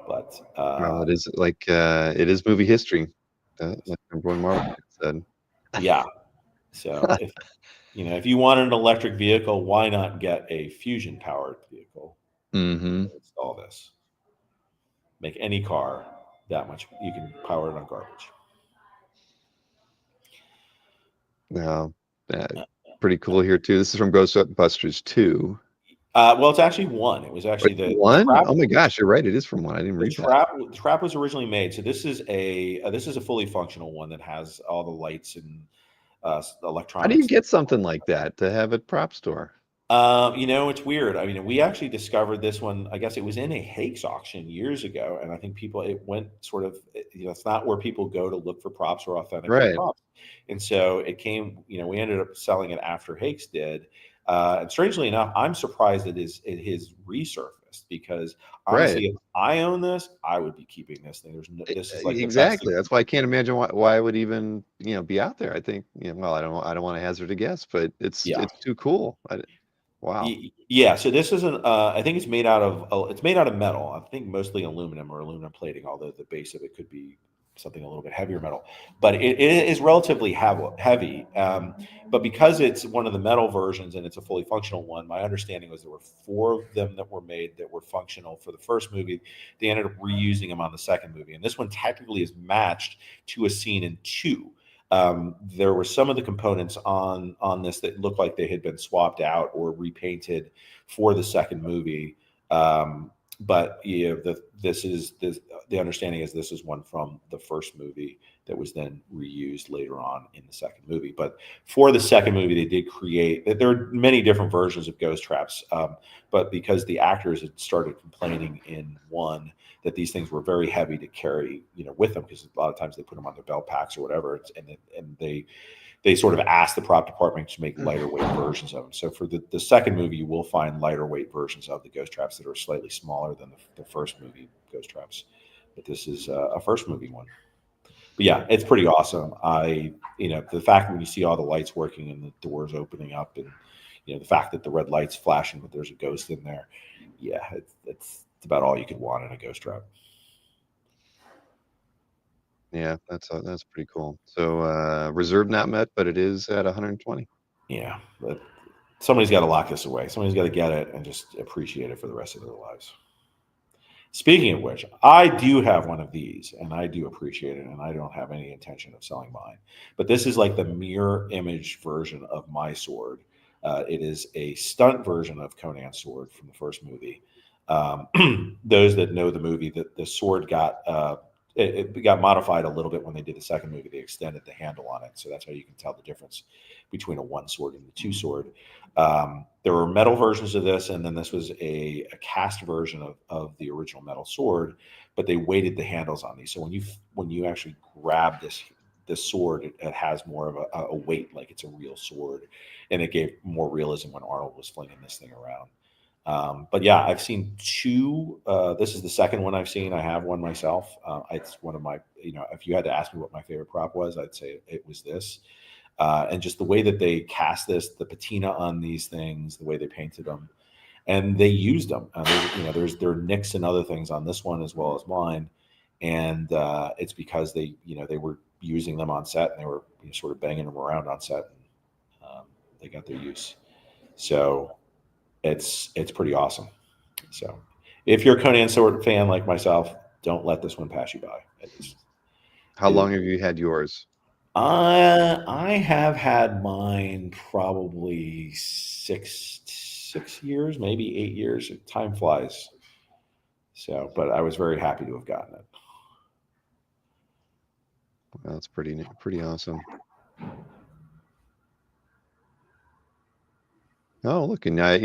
but Well, it is it is movie history. Like number one Marvel said. yeah. So if you want an electric vehicle, why not get a fusion powered vehicle? Mm-hmm. Install this. Make any car that much. You can power it on garbage. Now, pretty cool here too. This is from Ghostbusters 2. Well, it's actually 1. It was actually the One? trap. Oh my gosh, you're right. It is from 1. I didn't The read that. trap was originally made. So this is a fully functional one that has all the lights and How do electronics. you get something like that to have at Propstore? It's weird. I mean, we actually discovered this one. I guess it was in a Hakes auction years ago, and I think it went sort of. It's not where people go to look for props or authentic Right. props, and so it came. We ended up selling it after Hakes did, and strangely enough, I'm surprised it has resurfaced because honestly, Right. if I own this, I would be keeping this thing. This is like the best Exactly. thing. That's why I can't imagine why it would even, be out there. I think, well, I don't want to hazard a guess, but it's Yeah. too cool. Wow. Yeah, so this isn't. I think it's made out of metal. I think mostly aluminum or aluminum plating. Although the base of it could be something a little bit heavier metal, but it is relatively heavy. But because it's one of the metal versions and it's a fully functional one, my understanding was there were 4 of them that were made that were functional for the first movie. They ended up reusing them on the second movie, and this one technically is matched to a scene in 2. There were some of the components on this that looked like they had been swapped out or repainted for the second movie. But the understanding is this is one from the first movie that was then reused later on in the second movie. But for the second movie, they did create. There are many different versions of ghost traps, but because the actors had started complaining in 1 that these things were very heavy to carry, with them, because a lot of times they put them on their belt packs or whatever, and they sort of asked the prop department to make lighter weight versions of them. So for the second movie, you will find lighter weight versions of the ghost traps that are slightly smaller than the first movie ghost traps. But this is a first movie one. But yeah, it's pretty awesome. The fact that when you see all the lights working and the doors opening up, and the fact that the red light's flashing, but there's a ghost in there, yeah, it's about all you could want in a ghost trap. Yeah, that's pretty cool. So reserve not met, but it is at 120. Yeah, but somebody's got to lock this away. Somebody's got to get it and just appreciate it for the rest of their lives. Speaking of which, I do have one of these and I do appreciate it, and I don't have any intention of selling mine. But this is like the mirror image version of my sword. It is a stunt version of Conan's sword from the first movie. Those that know the movie, the sword got it got modified a little bit when they did the second movie. They extended the handle on it, so that's how you can tell the difference between a one sword and a two sword. There were metal versions of this, and then this was a cast version of the original metal sword, but they weighted the handles on these. So when you actually grab this sword, it has more of a weight, like it's a real sword, and it gave more realism when Arnold was flinging this thing around. But yeah, I've seen two. This is the second one I've seen. I have one myself. It's one of my, if you had to ask me what my favorite prop was, I'd say it was this. And just the way that they cast this, the patina on these things, the way they painted them, and they used them. There are nicks and other things on this one as well as mine, and it's because they were using them on set, and they were sort of banging them around on set, and they got their use. So it's pretty awesome. So if you're a Conan sword fan like myself, don't let this one pass you by. How long have you had yours? I have had mine probably six years, maybe 8 years. Time flies. So, but I was very happy to have gotten it. Well, that's pretty awesome. Oh, look, and I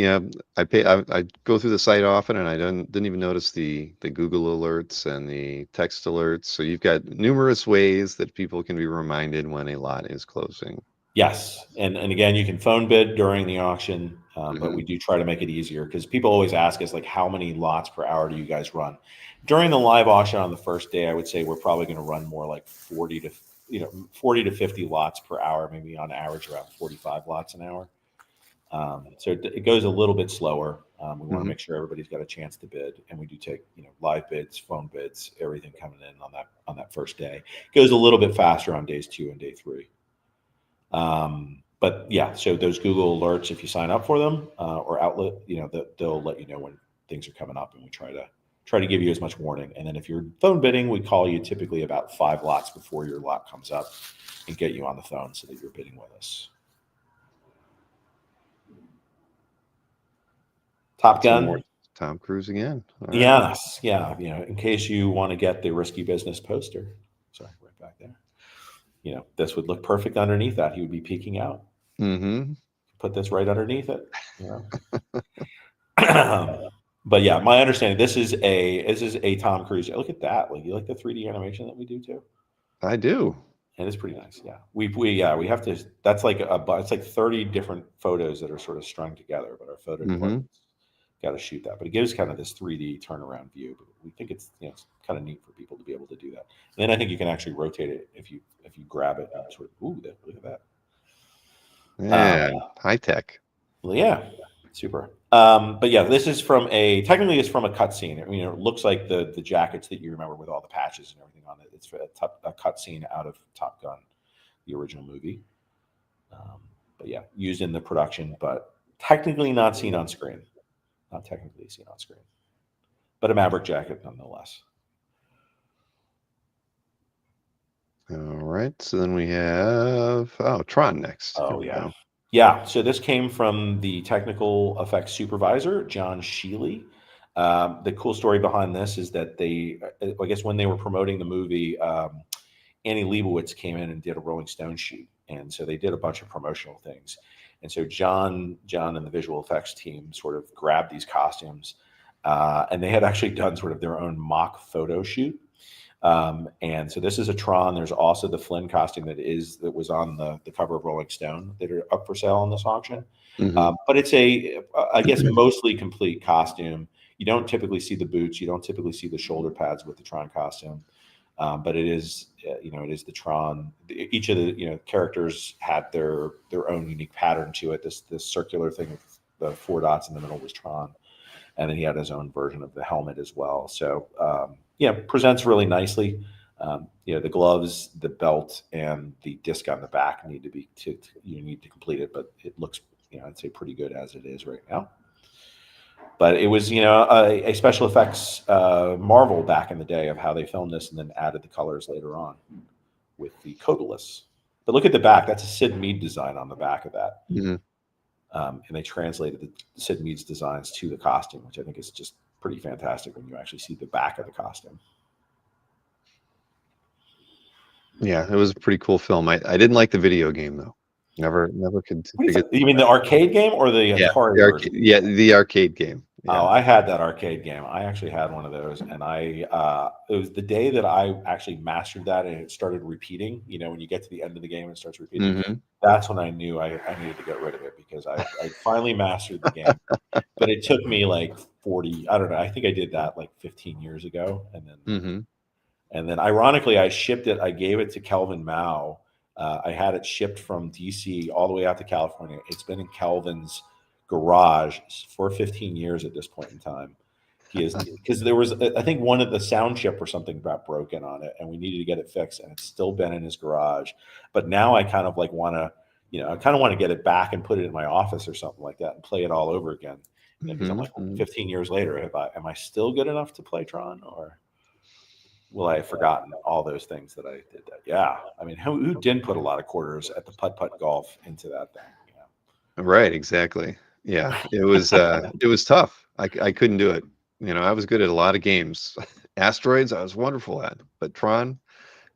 go through the site often, and I didn't even notice the Google alerts and the text alerts. So you've got numerous ways that people can be reminded when a lot is closing. Yes, and again, you can phone bid during the auction, but we do try to make it easier because people always ask us, like, how many lots per hour do you guys run? During the live auction on the first day, I would say we're probably going to run more like 40 to 50 lots per hour, maybe on average around 45 lots an hour. So it goes a little bit slower. We want to make sure everybody's got a chance to bid, and we do take live bids, phone bids, everything coming in on that first day. It goes a little bit faster on days 2 and day 3. But yeah, so those Google alerts, if you sign up for them, or Outlet, they'll let you know when things are coming up, and we try to give you as much warning. And then if you're phone bidding, we call you typically about 5 lots before your lot comes up and get you on the phone so that you're bidding with us. Top Gun. More Tom Cruise again. Right. Yes. Yeah. In case you want to get the Risky Business poster. Sorry, right back there. This would look perfect underneath that. He would be peeking out. Mm-hmm. Put this right underneath it. But yeah, my understanding, this is a Tom Cruise. Look at that. Like, you like the 3D animation that we do too? I do. And it's pretty nice. Yeah. We have to, that's like it's like 30 different photos that are sort of strung together, but our photo department's got to shoot that. But it gives kind of this 3D turnaround view. But we think it's it's kind of neat for people to be able to do that. And then I think you can actually rotate it if you grab it and sort of, look at that. Yeah, high tech. Well, yeah, super. But yeah, this is technically it's from a cutscene. It looks like the jackets that you remember with all the patches and everything on it. It's a cutscene out of Top Gun, the original movie. But yeah, used in the production, but technically not seen on screen. Not technically seen on screen, but a Maverick jacket nonetheless. All right, so then we have Tron next. Oh yeah. Yeah, so this came from the technical effects supervisor, John Sheely. The cool story behind this is that I guess when they were promoting the movie, Annie Leibovitz came in and did a Rolling Stone shoot. And so they did a bunch of promotional things. And so John and the visual effects team sort of grabbed these costumes, and they had actually done sort of their own mock photo shoot. And so this is a Tron. There's also the Flynn costume that was on the cover of Rolling Stone that are up for sale in this auction. But it's I guess, mostly complete costume. You don't typically see the boots. You don't typically see the shoulder pads with the Tron costume. But it is the Tron. Each of the characters had their own unique pattern to it. This circular thing with the 4 dots in the middle was Tron, and then he had his own version of the helmet as well. So presents really nicely. The gloves, the belt, and the disc on the back need to be you need to complete it, but it looks, I'd say pretty good as it is right now. But it was, a special effects marvel back in the day of how they filmed this and then added the colors later on with the Codalus. But look at the back. That's a Sid Mead design on the back of that. Mm-hmm. And they translated the Sid Mead's designs to the costume, which I think is just pretty fantastic when you actually see the back of the costume. Yeah, it was a pretty cool film. I didn't like the video game though. Never could figure. You mean the arcade game or the Atari version? Yeah, the arcade game. Yeah. Oh, I had that arcade game. I actually had one of those, and it was the day that I actually mastered that, and it started repeating. When you get to the end of the game and it starts repeating, Mm-hmm. that's when I knew I needed to get rid of it because I finally mastered the game. But it took me like 40. I don't know. I think I did that like 15 years ago, and then Mm-hmm. and then ironically, I shipped it. I gave it to Kelvin Mao. I had it shipped from DC all the way out to California. It's been in Kelvin's garage for 15 years at this point in time. He is, because there was, I think, one of the sound chip or something got broken on it, and we needed to get it fixed, and it's still been in his garage. But now I kind of like want to, I kind of want to get it back and put it in my office or something like that and play it all over again. Because I'm like, 15 years later, am I still good enough to play Tron, or will I have forgotten all those things that I did? Yeah, I mean, who didn't put a lot of quarters at the putt golf into that thing? Right, exactly. Yeah, it was tough. I couldn't do it. I was good at a lot of games. Asteroids, I was wonderful at, but Tron,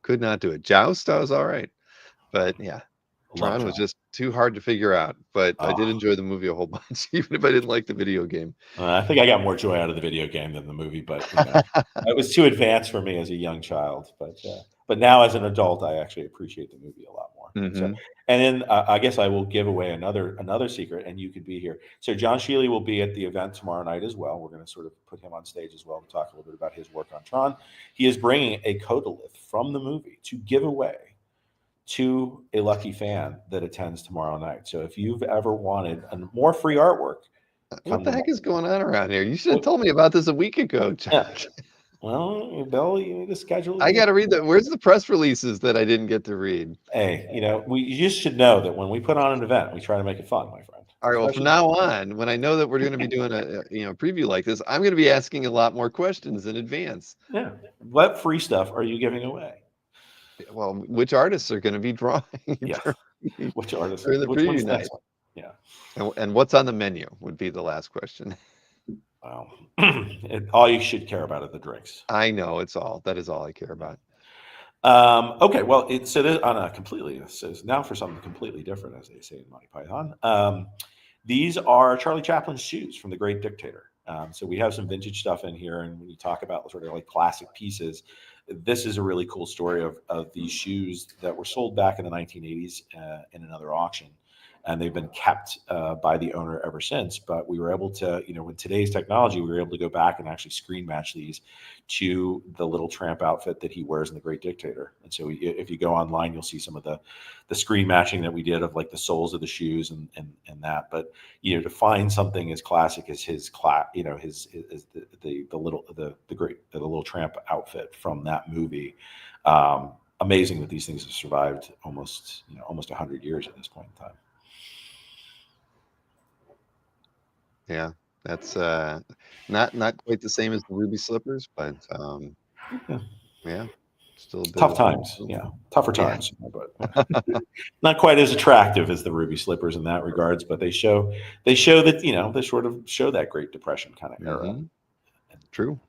could not do it. Joust, I was all right, but yeah, Tron was just too hard to figure out. But I did enjoy the movie a whole bunch, even if I didn't like the video game. I think I got more joy out of the video game than the movie, but it was too advanced for me as a young child. But now as an adult, I actually appreciate the movie a lot more. Mm-hmm. So, and then I guess I will give away another secret, and you could be here. So John Shealy will be at the event tomorrow night as well. We're going to sort of put him on stage as well to talk a little bit about his work on Tron. He is bringing a Codalith from the movie to give away to a lucky fan that attends tomorrow night. So if you've ever wanted more free artwork, what the heck is going on around here? You should have told me about this a week ago, Chuck. Yeah. Well, Bill, you need to schedule. I got to read that. Where's the press releases that I didn't get to read? Hey, you just should know that when we put on an event, we try to make it fun, my friend. All right. Well, from now on, when I know that we're going to be doing a preview like this, I'm going to be asking a lot more questions in advance. Yeah. What free stuff are you giving away? Well, which artists are going to be drawing? Yeah. Which artists are the preview night? Yeah. And what's on the menu would be the last question. Well, all you should care about are the drinks. I know that is all I care about. Okay, well, so now for something completely different, as they say in Monty Python. These are Charlie Chaplin's shoes from The Great Dictator. So we have some vintage stuff in here, and when you talk about sort of like classic pieces, this is a really cool story of these shoes that were sold back in the 1980s in another auction. And they've been kept by the owner ever since. But we were able to, with today's technology, we were able to go back and actually screen match these to the little tramp outfit that he wears in The Great Dictator. And so if you go online, you'll see some of the screen matching that we did of like the soles of the shoes and that. But to find something as classic as his the little tramp outfit from that movie. Amazing that these things have survived almost 100 years at this point in time. Yeah, that's not quite the same as the ruby slippers, but yeah, still a bit tough times. Yeah, tougher times, but not quite as attractive as the ruby slippers in that regards. But they show that they sort of show that Great Depression kind of era. True.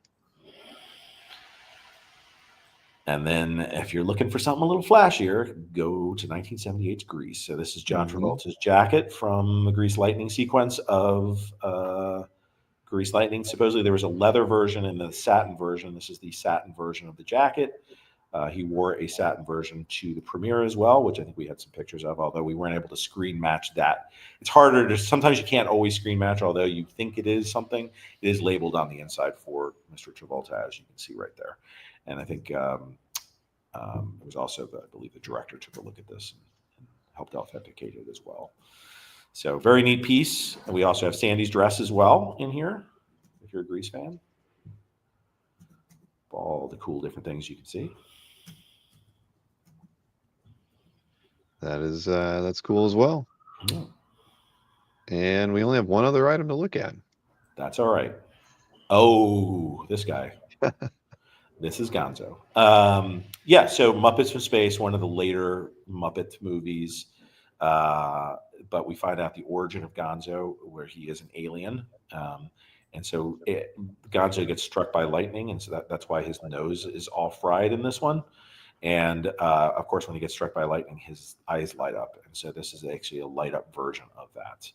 And then if you're looking for something a little flashier, go to 1978's Grease. So this is John Travolta's jacket from the Grease Lightning sequence of Grease Lightning. Supposedly there was a leather version and the satin version. This is the satin version of the jacket. He wore a satin version to the premiere as well, which I think we had some pictures of, although we weren't able to screen match that. It's harder to, sometimes you can't always screen match, although you think it is something. It is labeled on the inside for Mr. Travolta, as you can see right there. And I think it was also, I believe, the director took a look at this and helped authenticate it as well. So very neat piece. And we also have Sandy's dress as well in here, if you're a Grease fan. All the cool different things you can see. that's cool as well. Yeah, And we only have one other item to look at. that's all right. Oh, this guy. This is Gonzo. Yeah, so Muppets from Space, one of the later Muppet movies. Uh, but we find out the origin of Gonzo, where he is an alien. And so Gonzo gets struck by lightning, and so that's why his nose is all fried in this one. And of course, when he gets struck by lightning, his eyes light up. And so this is actually a light up version of that.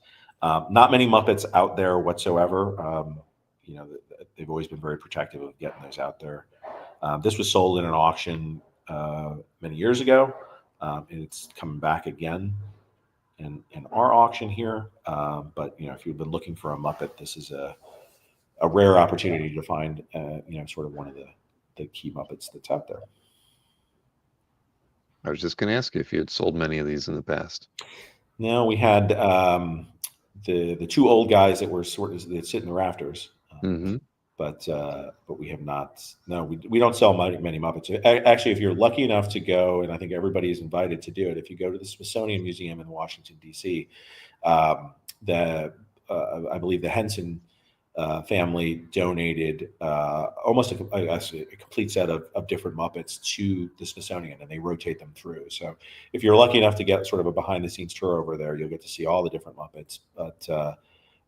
Not many Muppets out there whatsoever. They've always been very protective of getting those out there. This was sold in an auction many years ago. And it's coming back again in our auction here. But if you've been looking for a Muppet, this is a rare opportunity to find sort of one of the key Muppets that's out there. I was just going to ask you if you had sold many of these in the past. No, we had the two old guys that were that sit in the rafters. Mm-hmm. But we have not. No, we don't sell many Muppets. Actually, if you're lucky enough to go, and I think everybody is invited to do it, if you go to the Smithsonian Museum in Washington D.C., I believe the Henson family donated almost a complete set of different Muppets to the Smithsonian, and they rotate them through. So if you're lucky enough to get sort of a behind the scenes tour over there, you'll get to see all the different Muppets.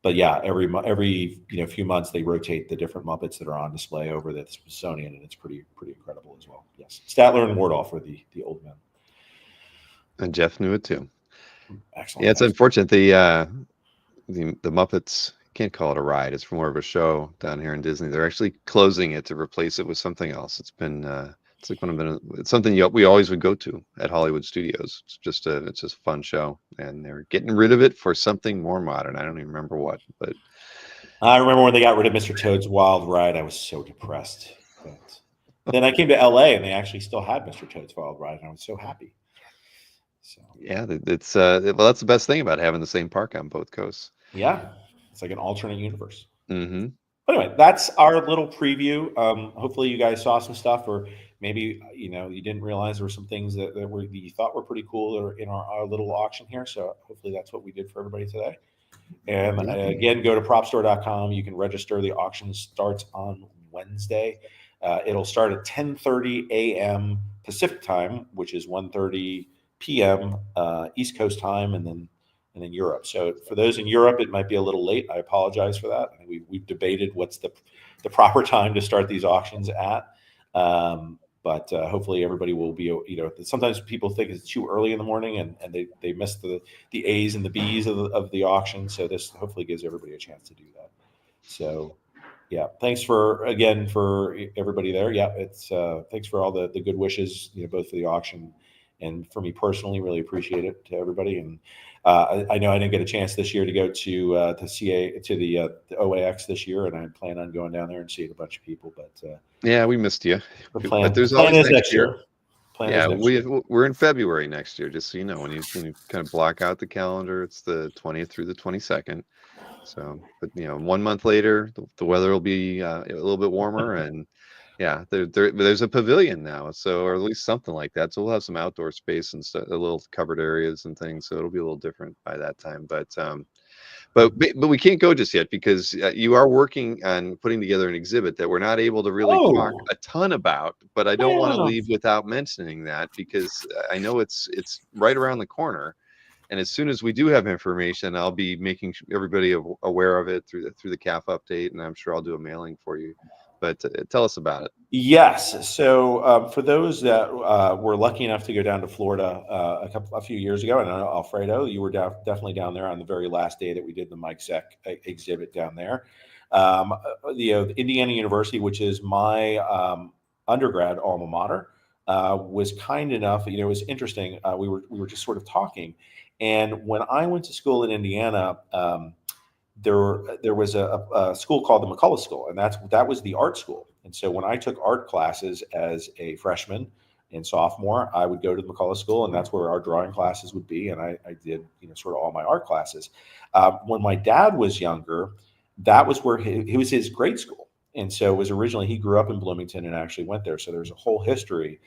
But yeah, every few months they rotate the different Muppets that are on display over the Smithsonian, and it's pretty incredible as well. Yes, Statler and Wardolph were the old men, and Jeff knew it too. Excellent. Yeah, it's unfortunate the Muppets. Can't call it a ride. It's more of a show down here in Disney. They're actually closing it to replace it with something else. It's been it's something we always would go to at Hollywood Studios. It's just a fun show, and they're getting rid of it for something more modern. I don't even remember what, but I remember when they got rid of Mr. Toad's Wild Ride. I was so depressed. But then I came to LA, and they actually still had Mr. Toad's Wild Ride, and I was so happy. So yeah, it's well, that's the best thing about having the same park on both coasts. Yeah. It's like an alternate universe. Mm-hmm. Anyway, that's our little preview. Hopefully you guys saw some stuff, or maybe you didn't realize there were some things that you thought were pretty cool or in our little auction here. So hopefully that's what we did for everybody today. And again, go to propstore.com. You can register. The auction starts on Wednesday. It'll start at 10:30 a.m. Pacific time, which is 1:30 p.m. East Coast time, and then Europe. So for those in Europe, it might be a little late. I apologize for that. We've debated what's the proper time to start these auctions at. But hopefully everybody will be, sometimes people think it's too early in the morning and they miss the A's and the B's of the auction. So this hopefully gives everybody a chance to do that. So yeah, thanks for everybody there. Yeah, it's thanks for all the good wishes, both for the auction and for me personally. Really appreciate it to everybody. And I know I didn't get a chance this year to go to the OAX this year, and I plan on going down there and seeing a bunch of people. But yeah, we missed you. But there's always next year. We're in February next year. Just so you know, when you kind of block out the calendar, it's the 20th through the 22nd. So, but 1 month later, the weather will be a little bit warmer, and yeah, there's a pavilion now, so, or at least something like that. So we'll have some outdoor space and stuff, a little covered areas and things. So it'll be a little different by that time. But we can't go just yet because you are working on putting together an exhibit that we're not able to really talk a ton about. But I don't want to leave without mentioning that because I know it's right around the corner. And as soon as we do have information, I'll be making everybody aware of it through the CAF update, and I'm sure I'll do a mailing for you. But tell us about it. Yes. So for those that were lucky enough to go down to Florida a few years ago, and I know Alfredo, you were definitely down there on the very last day that we did the Mike Zeck exhibit down there. The Indiana University, which is my undergrad alma mater, was kind enough. It was interesting. We were just sort of talking, and when I went to school in Indiana. There was a school called the McCullough School, and that was the art school. And so when I took art classes as a freshman and sophomore, I would go to the McCullough School, and that's where our drawing classes would be. And I did sort of all my art classes. When my dad was younger, that was where it was his grade school, and so it was originally he grew up in Bloomington and actually went there. So there's a whole history.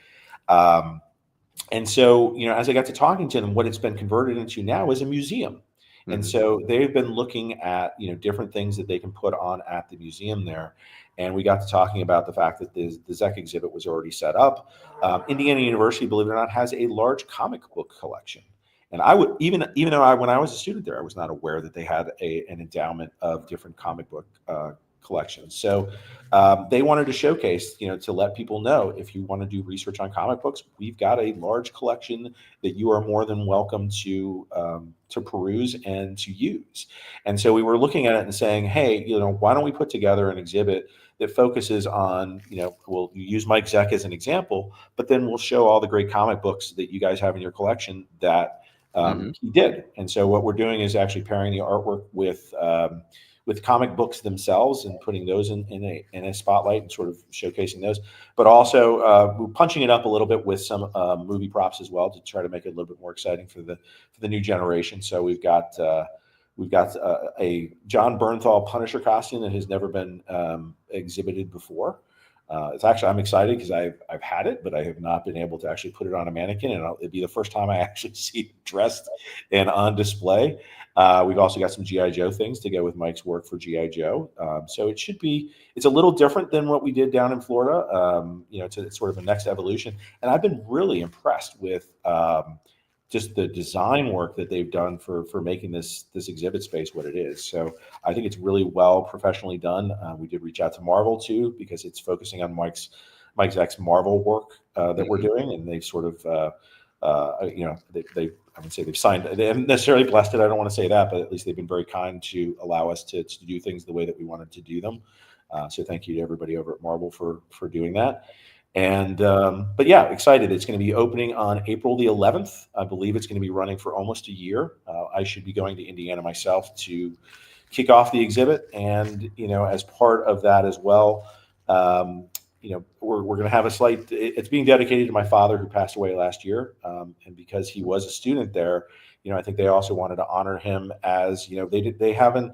And so, as I got to talking to them, what it's been converted into now is a museum. And Hmm. so they've been looking at, different things that they can put on at the museum there. And we got to talking about the fact that the Zek exhibit was already set up. Indiana University, believe it or not, has a large comic book collection. And I would, even though when I was a student there, I was not aware that they had an endowment of different comic book collections. So they wanted to showcase, to let people know, if you want to do research on comic books, we've got a large collection that you are more than welcome to peruse and to use. And so we were looking at it and saying, hey, why don't we put together an exhibit that focuses on, we'll use Mike Zeck as an example, but then we'll show all the great comic books that you guys have in your collection that Hmm. he did. And so what we're doing is actually pairing the artwork with comic books themselves and putting those in a spotlight and sort of showcasing those, but also we're punching it up a little bit with some movie props as well to try to make it a little bit more exciting for the new generation. So we've got a John Bernthal Punisher costume that has never been exhibited before. It's actually, I'm excited because I've had it, but I have not been able to actually put it on a mannequin, and it'd be the first time I actually see it dressed and on display. We've also got some GI Joe things to go with Mike's work for GI Joe, so it's a little different than what we did down in Florida. It's sort of a next evolution, and I've been really impressed with. Just the design work that they've done for making this exhibit space what it is. So I think it's really well professionally done. We did reach out to Marvel too because it's focusing on Mike Zeck's Marvel work that we're Hmm. doing, and they've sort of they I would say they've signed. They haven't necessarily blessed it. I don't want to say that, but at least they've been very kind to allow us to do things the way that we wanted to do them. So thank you to everybody over at Marvel for doing that. And but yeah, excited. It's going to be opening on April the 11th. I believe it's going to be running for almost a year. I should be going to Indiana myself to kick off the exhibit, and as part of that as well, we're going to have a slight. It's being dedicated to my father who passed away last year, and because he was a student there, I think they also wanted to honor him as they haven't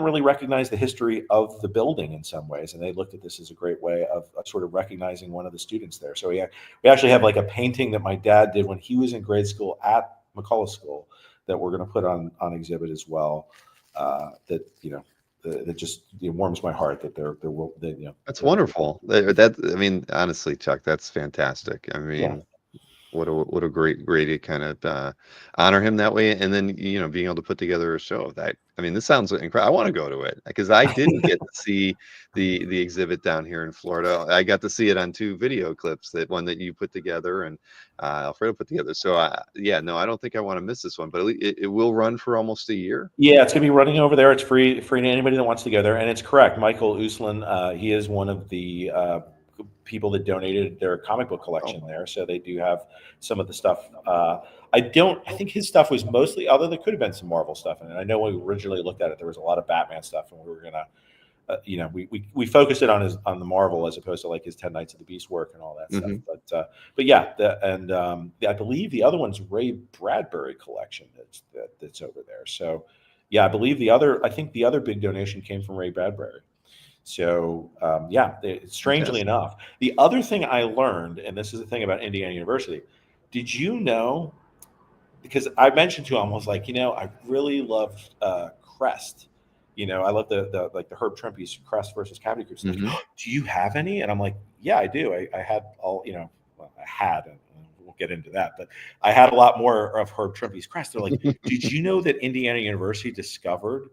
really recognized the history of the building in some ways, and they looked at this as a great way of sort of recognizing one of the students there. So yeah, we actually have like a painting that my dad did when he was in grade school at McCullough School that we're going to put on exhibit as well. That just warms my heart that there will That's that, wonderful. I mean, honestly, Chuck, that's fantastic. I yeah. mean, what a great to kind of honor him that way, and then being able to put together a show that. I mean, this sounds incredible. I want to go to it because I didn't get to see the exhibit down here in Florida. I got to see it on two video clips, that one that you put together and Alfredo put together. So yeah, no, I don't think I want to miss this one, but at least it will run for almost a year. Yeah, it's going to be running over there. It's free to anybody that wants to go there. And it's correct. Michael Uslan, he is one of the people that donated their comic book Oh, collection there. So they do have some of the stuff. I think his stuff was mostly, although there could have been some Marvel stuff in it. I know when we originally looked at it, there was a lot of Batman stuff, and we were going to we focused it on the Marvel as opposed to like his 10 Nights of the Beast work and all that stuff. hmm, But yeah, I believe the other one's Ray Bradbury collection that's over there. So yeah, I think the other big donation came from Ray Bradbury. So yeah, strangely fantastic. enough, the other thing I learned, and this is the thing about Indiana University, did you know? Because I mentioned to him, I was like, I really love Crest. I love the like the Herb Trimpe's Crest versus Cavity Cruise. Like, Hmm. oh, do you have any? And I'm like, yeah, I do. I had all, well, I had, and we'll get into that, but I had a lot more of Herb Trimpe's Crest. They're like, did you know that Indiana University discovered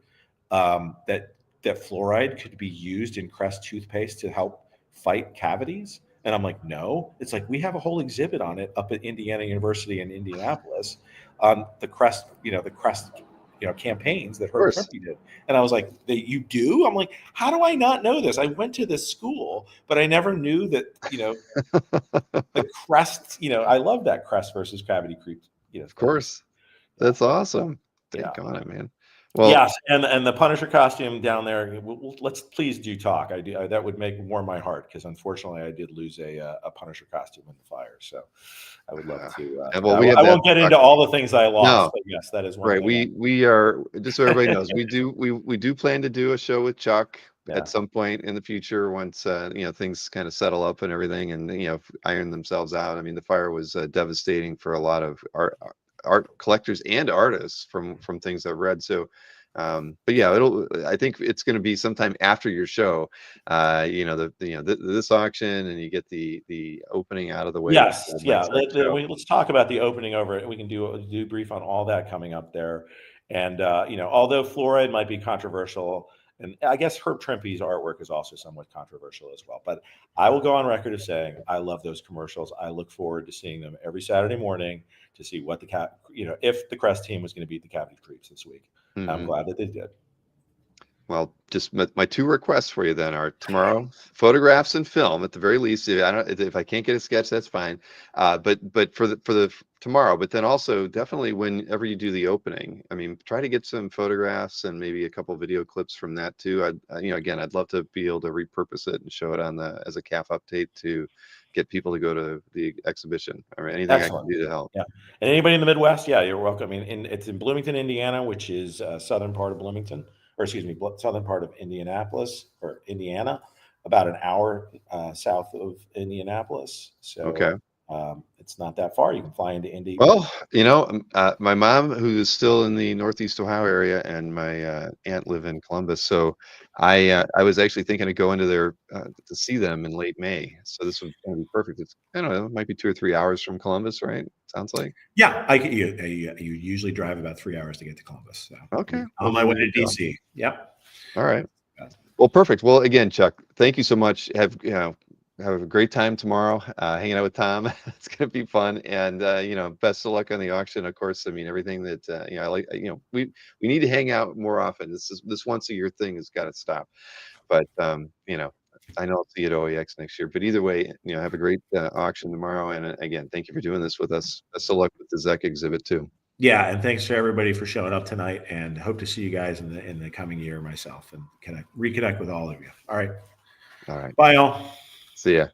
that fluoride could be used in Crest toothpaste to help fight cavities? And I'm like, no. It's like we have a whole exhibit on it up at Indiana University in Indianapolis on the Crest campaigns that Of Herb course. Trimpe did. And I was like, you do? I'm like, how do I not know this? I went to this school, but I never knew that, the Crest, I love that Crest versus Gravity Creek, Of thing. course. Yeah. That's awesome. Yeah. Thank God, man. Well, Yes, and the Punisher costume down there. Let's please do talk. That would make warm my heart because unfortunately I did lose a Punisher costume in the fire. So I would love to. well, we have I that won't get to talk into about. all the things I lost, No, but yes, that is one right. thing. We are, just so everybody knows, we do plan to do a show with Chuck Yeah, at some point in the future once things kind of settle up and everything, and iron themselves out. I mean, the fire was devastating for a lot of art collectors and artists from things I've read. So but yeah, I think it's going to be sometime after your show, this auction, and you get the opening out of the way with yes, the yeah. Mike Zeck show. Let's talk about the opening over it. We can do a debrief on all that coming up there. And although fluoride might be controversial, and I guess Herb Trimpe's artwork is also somewhat controversial as well. But I will go on record of saying I love those commercials. I look forward to seeing them every Saturday morning to see what if the Crest team was going to beat the Cavity Creeps this week. I'm Mhm. glad that they did. Well, just my two requests for you then are tomorrow, photographs and film at the very least. If I can't get a sketch, that's fine. But for the tomorrow, but then also definitely whenever you do the opening, I mean, try to get some photographs and maybe a couple video clips from that too. Again, I'd love to be able to repurpose it and show it as a calf update to get people to go to the exhibition. I mean, anything I can Excellent. do to help. Yeah. And anybody in the Midwest, yeah, you're welcome. I mean, it's in Bloomington, Indiana, which is southern part of Bloomington, or excuse me, southern part of Indianapolis or Indiana, about an hour south of Indianapolis. Okay. So it's not that far. You can fly into Indy. Well, my mom, who is still in the Northeast Ohio area, and my aunt live in Columbus. So I was actually thinking of going to there to see them in late May. So this would kind of be perfect. It's, I don't know, it might be 2 or 3 hours from Columbus, right? Sounds like. Yeah, you usually drive about 3 hours to get to Columbus. So Okay. on Well, my there way you to go. DC. Yep. All right. Well, perfect. Well, again, Chuck, thank you so much. Have a great time tomorrow, hanging out with Tom. It's gonna be fun, and best of luck on the auction. Of course, I mean everything that I like. We need to hang out more often. This once a year thing has got to stop. But I know I'll see you at OEX next year. But either way, have a great auction tomorrow. And again, thank you for doing this with us. Best of luck with the Zek exhibit too. Yeah, and thanks to everybody for showing up tonight, and hope to see you guys in the coming year myself, and reconnect with all of you. All right, All right. bye, all. See ya.